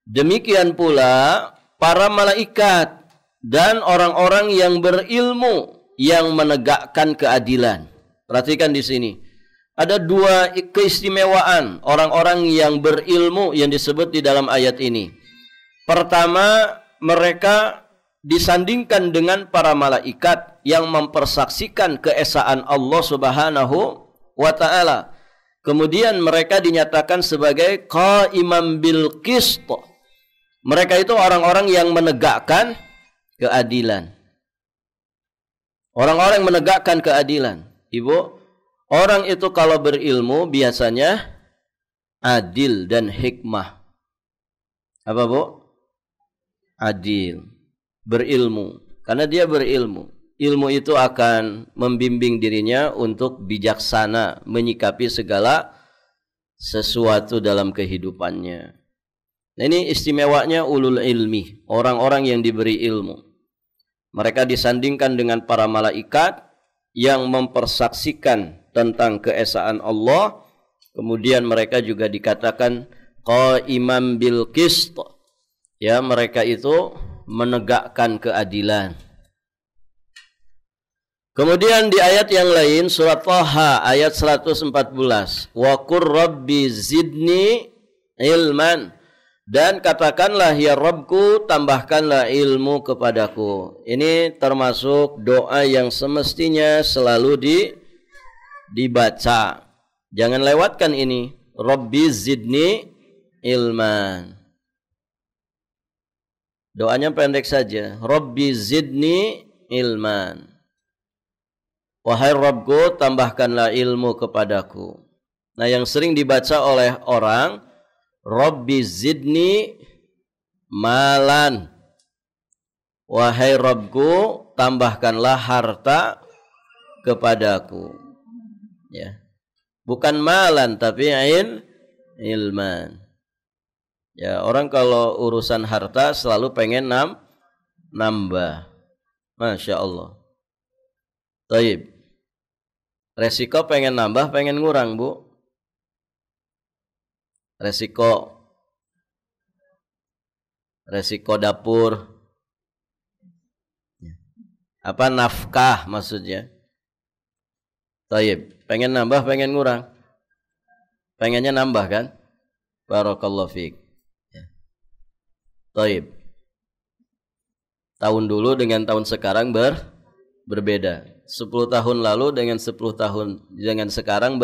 Demikian pula para malaikat dan orang-orang yang berilmu yang menegakkan keadilan. Perhatikan di sini. Ada dua keistimewaan orang-orang yang berilmu yang disebut di dalam ayat ini. Pertama, mereka disandingkan dengan para malaikat yang mempersaksikan keesaan Allah Subhanahu wa taala. Kemudian mereka dinyatakan sebagai qaiman bil qist. Mereka itu orang-orang yang menegakkan keadilan. Orang-orang yang menegakkan keadilan. Ibu, orang itu kalau berilmu biasanya adil dan hikmah. Apa, Bu? Adil. Berilmu. Karena dia berilmu. Ilmu itu akan membimbing dirinya untuk bijaksana menyikapi segala sesuatu dalam kehidupannya. Nah, ini istimewanya ulul ilmi, orang-orang yang diberi ilmu. Mereka disandingkan dengan para malaikat yang mempersaksikan tentang keesaan Allah. Kemudian mereka juga dikatakan qaiman bil qist. Ya, mereka itu menegakkan keadilan. Kemudian di ayat yang lain surat Thaha ayat 114, wa qur rabbi zidni ilman, dan katakanlah ya Rabbku tambahkanlah ilmu kepadaku. Ini termasuk doa yang semestinya selalu dibaca. Jangan lewatkan ini. Rabbi zidni ilman. Doanya pendek saja. Rabbi zidni ilman. Wahai Rabbku, tambahkanlah ilmu kepadaku. Nah, yang sering dibaca oleh orang, Rabbi zidni malan. Wahai Rabbku, tambahkanlah harta kepadaku. Ya. Bukan malan tapi ilman. Ya, orang kalau urusan harta selalu pengen nambah. Masya Allah. Taib. Resiko pengen nambah, pengen ngurang, Bu? Resiko dapur. Apa nafkah maksudnya? Taib. Pengen nambah, pengen ngurang? Pengennya nambah kan? Barakallahu fiik. Taib. Tahun dulu dengan tahun sekarang berbeda. 10 tahun lalu dengan 10 tahun dengan sekarang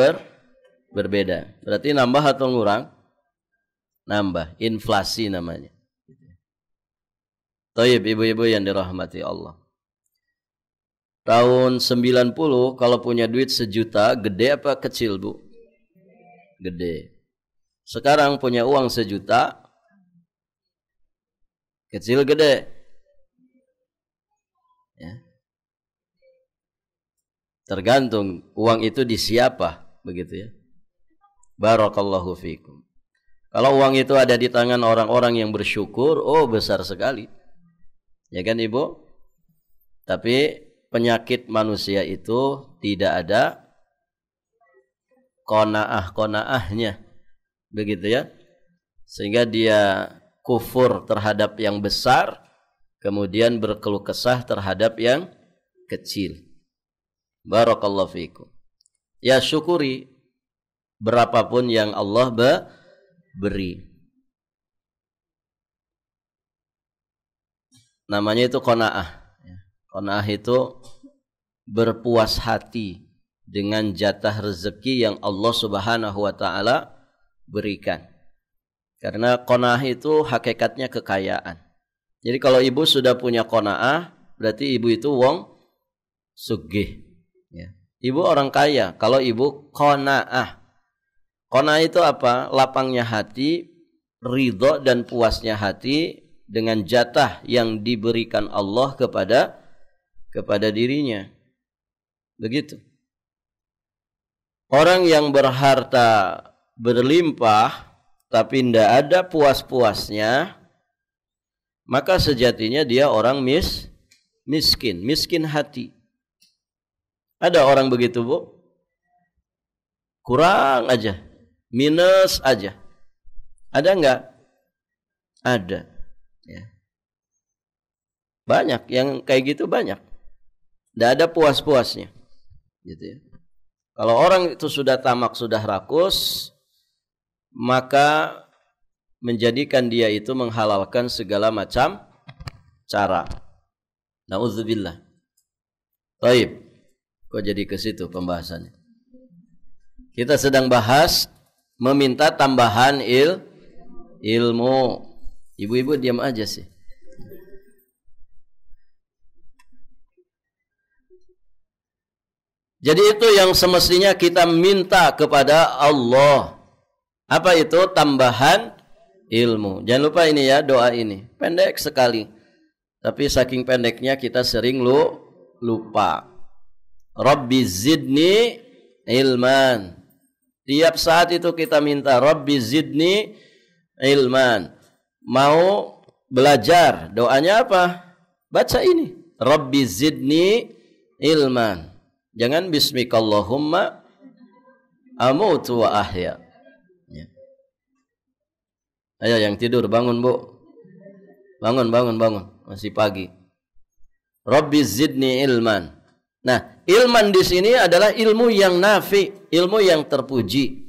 berbeda. Berarti nambah atau ngurang? nambah, inflasi namanya. Thayyib, ibu-ibu yang dirahmati Allah. Tahun 90 kalau punya duit 1 juta, gede apa kecil, Bu? Gede. Sekarang punya uang 1 juta, kecil gede. Ya. Tergantung uang itu di siapa, begitu ya. Barakallahu fikum. Kalau uang itu ada di tangan orang-orang yang bersyukur, oh besar sekali. Ya kan, Ibu? Tapi penyakit manusia itu tidak ada qanaah-qanaahnya, begitu ya, sehingga dia kufur terhadap yang besar, kemudian berkeluh kesah terhadap yang kecil. Barakallahu fikum. Ya, syukuri berapapun yang Allah beri. Namanya itu qanaah. Qanaah itu berpuas hati dengan jatah rezeki yang Allah Subhanahu wa taala berikan. Karena qanaah itu hakikatnya kekayaan. Jadi kalau ibu sudah punya qanaah, berarti ibu itu wong sugih, ya. Ibu orang kaya kalau ibu qanaah. Qanaah itu apa? Lapangnya hati, ridho dan puasnya hati dengan jatah yang diberikan Allah kepada dirinya. Begitu. Orang yang berharta berlimpah tapi tidak ada puas-puasnya, maka sejatinya dia orang miskin hati. Ada orang begitu, Bu? Kurang aja, minus aja. Ada enggak? Ada. Ya. Banyak yang kayak gitu, banyak. Tidak ada puas-puasnya, gitu ya. Kalau orang itu sudah tamak, sudah rakus, maka menjadikan dia itu menghalalkan segala macam cara. Nauzubillah. Baik, kok jadi ke situ pembahasannya? Kita sedang bahas meminta tambahan ilmu. Ibu-ibu diam aja sih. Jadi itu yang semestinya kita minta kepada Allah. Apa itu? Tambahan ilmu. Jangan lupa ini ya, doa ini. Pendek sekali. Tapi saking pendeknya kita sering lupa. Rabbi zidni ilman. Tiap saat itu kita minta Rabbi zidni ilman. Mau belajar, doanya apa? Baca ini. Rabbi zidni ilman. Jangan bismikallahumma amutu wa ahya. Ya. Ayo yang tidur bangun, Bu. Bangun. Masih pagi. Rabbi zidni ilman. Nah, ilman di sini adalah ilmu yang nafi, ilmu yang terpuji.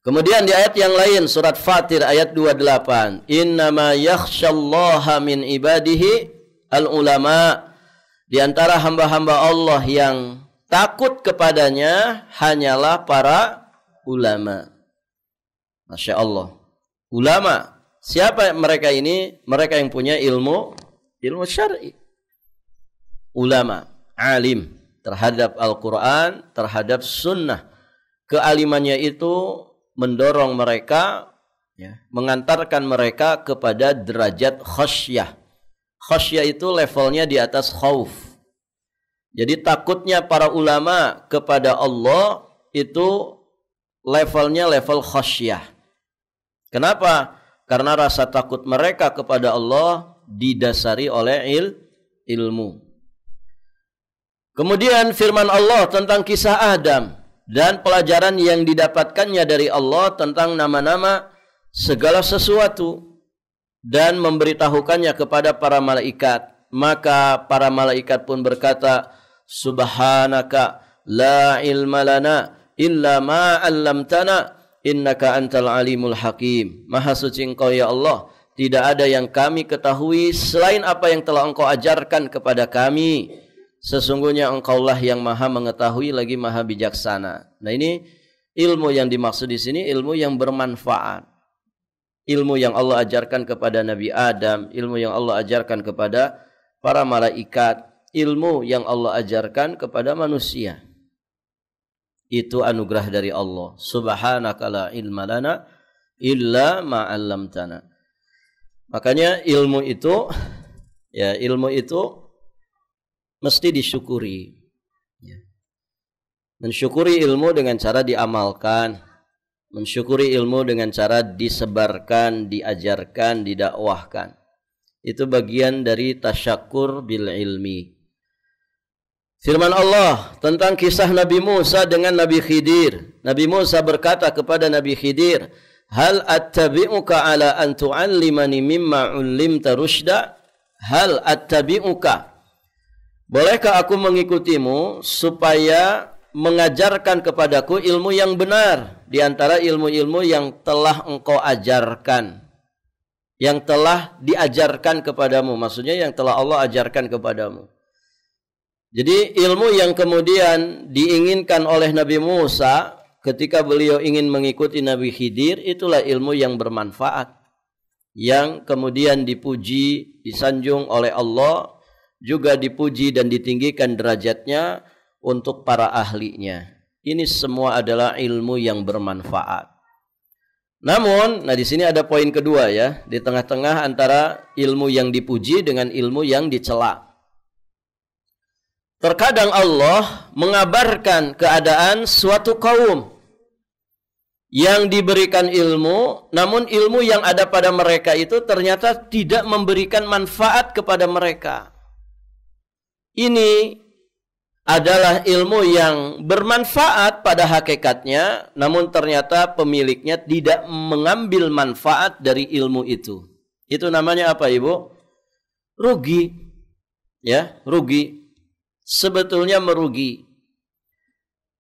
Kemudian di ayat yang lain, surat Fatir ayat 28, innama yakhsyallaha min ibadihi al-ulama. Di antara hamba-hamba Allah yang takut kepadanya hanyalah para ulama. Masya Allah. Ulama. Siapa mereka ini? Mereka yang punya ilmu syar'i. Ulama. Alim terhadap Al-Quran, terhadap sunnah. Kealimannya itu mendorong mereka, ya, mengantarkan mereka kepada derajat khasyah. Khasyah itu levelnya di atas khauf. Jadi takutnya para ulama kepada Allah itu levelnya level khasyah. Kenapa? Karena rasa takut mereka kepada Allah didasari oleh ilmu. Kemudian firman Allah tentang kisah Adam dan pelajaran yang didapatkannya dari Allah tentang nama-nama segala sesuatu dan memberitahukannya kepada para malaikat. Maka para malaikat pun berkata, subhanaka la ilma lana illa ma 'allamtana innaka antal alimul hakim. Maha suci Engkau ya Allah, tidak ada yang kami ketahui selain apa yang telah Engkau ajarkan kepada kami. Sesungguhnya Engkaulah yang maha mengetahui lagi maha bijaksana. Nah, ini ilmu yang dimaksud di sini ilmu yang bermanfaat. ilmu yang Allah ajarkan kepada Nabi Adam, ilmu yang Allah ajarkan kepada para malaikat, ilmu yang Allah ajarkan kepada manusia. Itu anugerah dari Allah. Subhanaka la ilma lana illa ma 'allamtana. Makanya ilmu itu mesti disyukuri. Mensyukuri ilmu dengan cara diamalkan. Mensyukuri ilmu dengan cara disebarkan, diajarkan, didakwahkan. Itu bagian dari tasyakur bil ilmi. Firman Allah tentang kisah Nabi Musa dengan Nabi Khidir. Nabi Musa berkata kepada Nabi Khidir, "Hal attabi'uka ala an tu'allimani mimma 'ullimta rusyda?" Hal attabi'uka. Bolehkah aku mengikutimu supaya mengajarkan kepadaku ilmu yang benar di antara ilmu-ilmu yang telah engkau ajarkan, yang telah diajarkan kepadamu, maksudnya yang telah Allah ajarkan kepadamu. Jadi ilmu yang kemudian diinginkan oleh Nabi Musa ketika beliau ingin mengikuti Nabi Khidir, itulah ilmu yang bermanfaat, yang kemudian dipuji, disanjung oleh Allah, juga dipuji dan ditinggikan derajatnya untuk para ahlinya. Ini semua adalah ilmu yang bermanfaat. Namun, di sini ada poin kedua ya, di tengah-tengah antara ilmu yang dipuji dengan ilmu yang dicela. Terkadang Allah mengabarkan keadaan suatu kaum yang diberikan ilmu, namun ilmu yang ada pada mereka itu ternyata tidak memberikan manfaat kepada mereka. Ini adalah ilmu yang bermanfaat pada hakikatnya, namun ternyata pemiliknya tidak mengambil manfaat dari ilmu itu. Itu namanya apa, Ibu? Rugi. Ya, rugi. Sebetulnya merugi.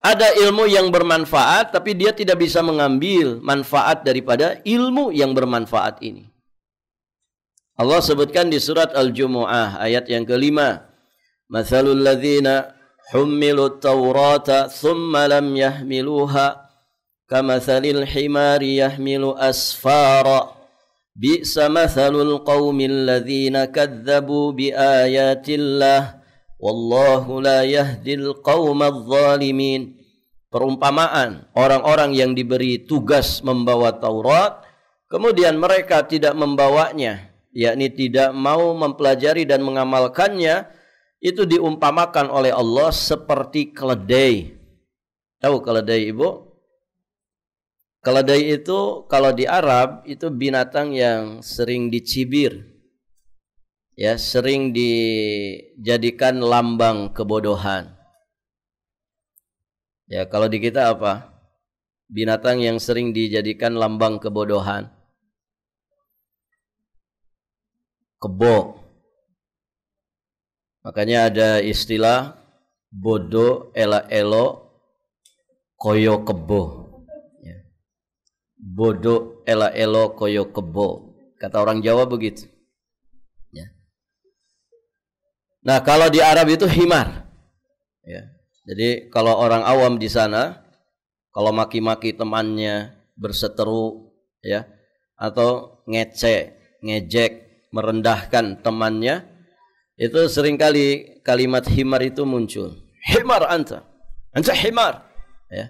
Ada ilmu yang bermanfaat, tapi dia tidak bisa mengambil manfaat daripada ilmu yang bermanfaat ini. Allah sebutkan di surat Al-Jumu'ah ayat yang kelima, "Matsalul ladzina hummilut taurata thumma lam yahmiluha kamatsalil himari yahmilu asfara bi'sa matsalul qaumil ladzina kadzdzabu biayatillah wallahu la yahdil qaumadz zalimin." Perumpamaan orang-orang yang diberi tugas membawa Taurat kemudian mereka tidak membawanya, yakni tidak mau mempelajari dan mengamalkannya, itu diumpamakan oleh Allah seperti keledai. Tahu keledai, Ibu? Keledai itu kalau di Arab itu binatang yang sering dicibir. Ya, sering dijadikan lambang kebodohan. Ya, kalau di kita apa? Binatang yang sering dijadikan lambang kebodohan. Kebo. Makanya ada istilah bodoh ela-elo koyo kebo. Ya. Bodoh ela-elo koyo kebo. Kata orang Jawa begitu. Ya. Nah, kalau di Arab itu himar. Ya. Jadi kalau orang awam di sana, kalau maki-maki temannya, berseteru, ya, atau ngejek, merendahkan temannya, itu seringkali kalimat himar itu muncul. Himar anta himar. Ya.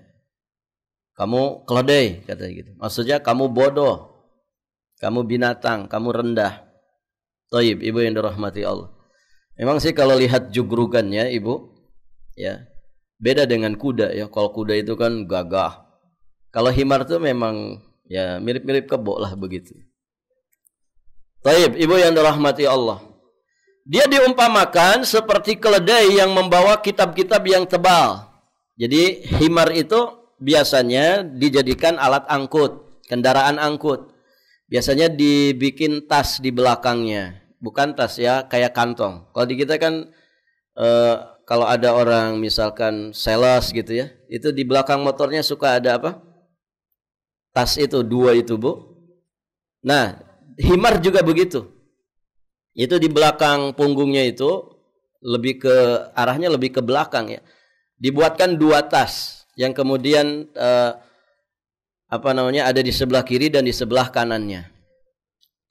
Kamu keledai, katanya gitu. Maksudnya kamu bodoh, kamu binatang, kamu rendah. Thayyib, Ibu yang dirahmati Allah. Memang sih kalau lihat jugrugannya, Ibu, ya, beda dengan kuda ya. Kalau kuda itu kan gagah. Kalau himar itu memang ya mirip-mirip kebo lah begitu. Thayyib, Ibu yang dirahmati Allah. Dia diumpamakan seperti keledai yang membawa kitab-kitab yang tebal. Jadi himar itu biasanya dijadikan alat angkut, kendaraan angkut. Biasanya dibikin tas di belakangnya. Bukan tas ya, kayak kantong. Kalau di kita kan kalau ada orang misalkan sales gitu ya, itu di belakang motornya suka ada apa? Tas itu, dua itu, Bu. Nah, himar juga begitu. Itu di belakang punggungnya itu lebih ke arahnya lebih ke belakang ya. Dibuatkan dua tas yang kemudian ada di sebelah kiri dan di sebelah kanannya.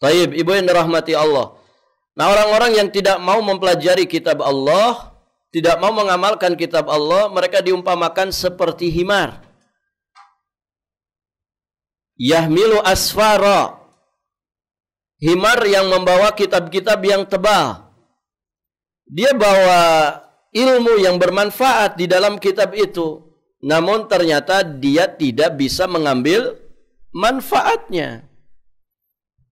Taib, ibu yang dirahmati Allah. Nah, orang-orang yang tidak mau mempelajari kitab Allah, tidak mau mengamalkan kitab Allah, mereka diumpamakan seperti himar. Yahmilu asfara. Himar yang membawa kitab-kitab yang tebal. Dia bawa ilmu yang bermanfaat di dalam kitab itu. Namun ternyata dia tidak bisa mengambil manfaatnya.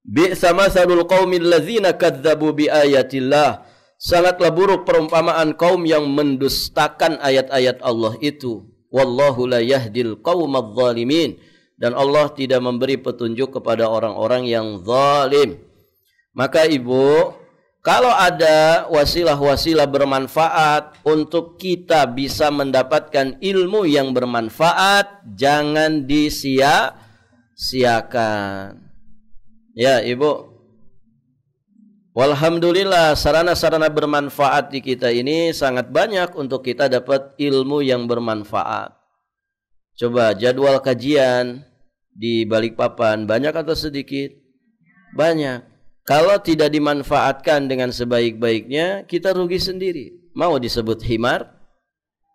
Bi'sa mathalul qaumil ladzina kadzdzabu biayatillah. Sangatlah buruk perumpamaan kaum yang mendustakan ayat-ayat Allah itu. Wallahu la yahdil qaumadz zalimin. Dan Allah tidak memberi petunjuk kepada orang-orang yang zalim. Maka ibu, kalau ada wasilah-wasilah bermanfaat untuk kita bisa mendapatkan ilmu yang bermanfaat, jangan disia-siakan. Ya ibu, walhamdulillah sarana-sarana bermanfaat di kita ini sangat banyak untuk kita dapat ilmu yang bermanfaat. Coba jadwal kajian di Balikpapan banyak atau sedikit? Banyak. Kalau tidak dimanfaatkan dengan sebaik-baiknya, kita rugi sendiri. Mau disebut himar?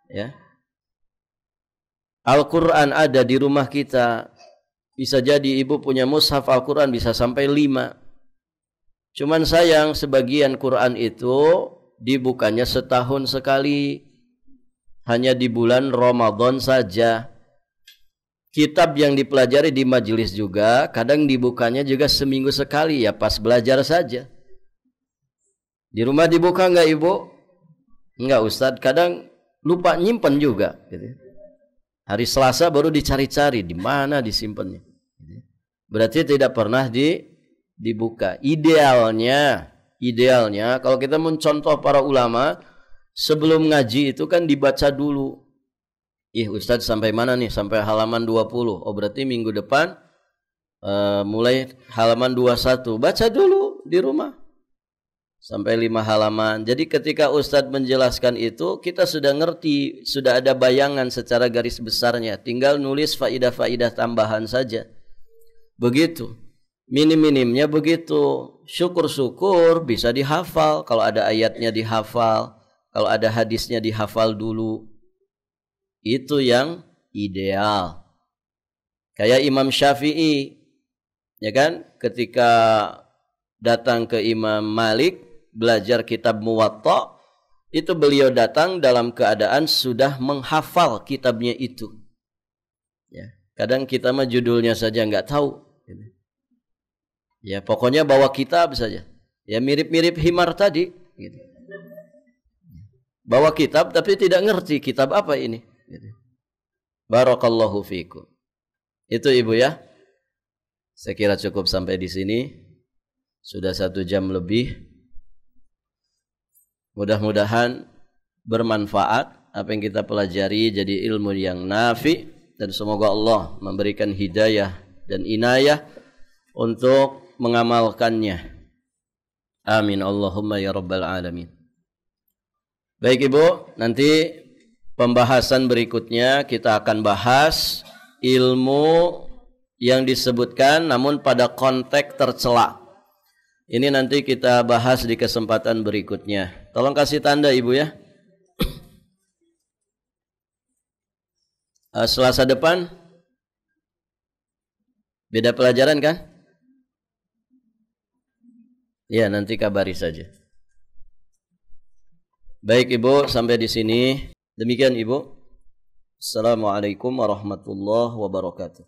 Ya. Al-Quran ada di rumah kita. Bisa jadi ibu punya mushaf Al-Quran bisa sampai 5. Cuman sayang sebagian Quran itu dibukanya setahun sekali. Hanya di bulan Ramadan saja. Kitab yang dipelajari di majelis juga kadang dibukanya juga seminggu sekali, ya pas belajar saja. Di rumah dibuka enggak ibu? Enggak Ustadz, kadang lupa nyimpen juga gitu. Hari Selasa baru dicari-cari di mana disimpannya. Berarti tidak pernah dibuka. Idealnya kalau kita mencontoh para ulama, sebelum ngaji itu kan dibaca dulu. Ustadz sampai mana nih? Sampai halaman 20. Oh berarti minggu depan mulai halaman 21. Baca dulu di rumah. Sampai 5 halaman. Jadi ketika Ustadz menjelaskan itu, kita sudah ngerti, sudah ada bayangan secara garis besarnya. Tinggal nulis faidah-faidah tambahan saja. Begitu. Minim-minimnya begitu. Syukur-syukur bisa dihafal. Kalau ada ayatnya dihafal. Kalau ada hadisnya dihafal dulu. Itu yang ideal. Kayak Imam Syafi'i, ya kan? Ketika datang ke Imam Malik belajar kitab Muwatta, itu beliau datang dalam keadaan sudah menghafal kitabnya itu. Ya, kadang kita mah judulnya saja nggak tahu. Ya, pokoknya bawa kitab saja. Ya mirip-mirip himar tadi. Gitu. Bawa kitab tapi tidak ngerti kitab apa ini. Barakallahu fiikum. Itu ibu ya. Saya kira cukup sampai di sini. Sudah 1 jam lebih. Mudah-mudahan bermanfaat apa yang kita pelajari jadi ilmu yang nafi, dan semoga Allah memberikan hidayah dan inayah untuk mengamalkannya. Amin Allahumma ya rabbal alamin. Baik ibu, nanti pembahasan berikutnya kita akan bahas ilmu yang disebutkan namun pada konteks tercela. Ini nanti kita bahas di kesempatan berikutnya. Tolong kasih tanda ibu ya. Selasa depan beda pelajaran kan? Ya nanti kabari saja. Baik ibu, sampai di sini. Demikian ibu. Assalamualaikum warahmatullahi wabarakatuh.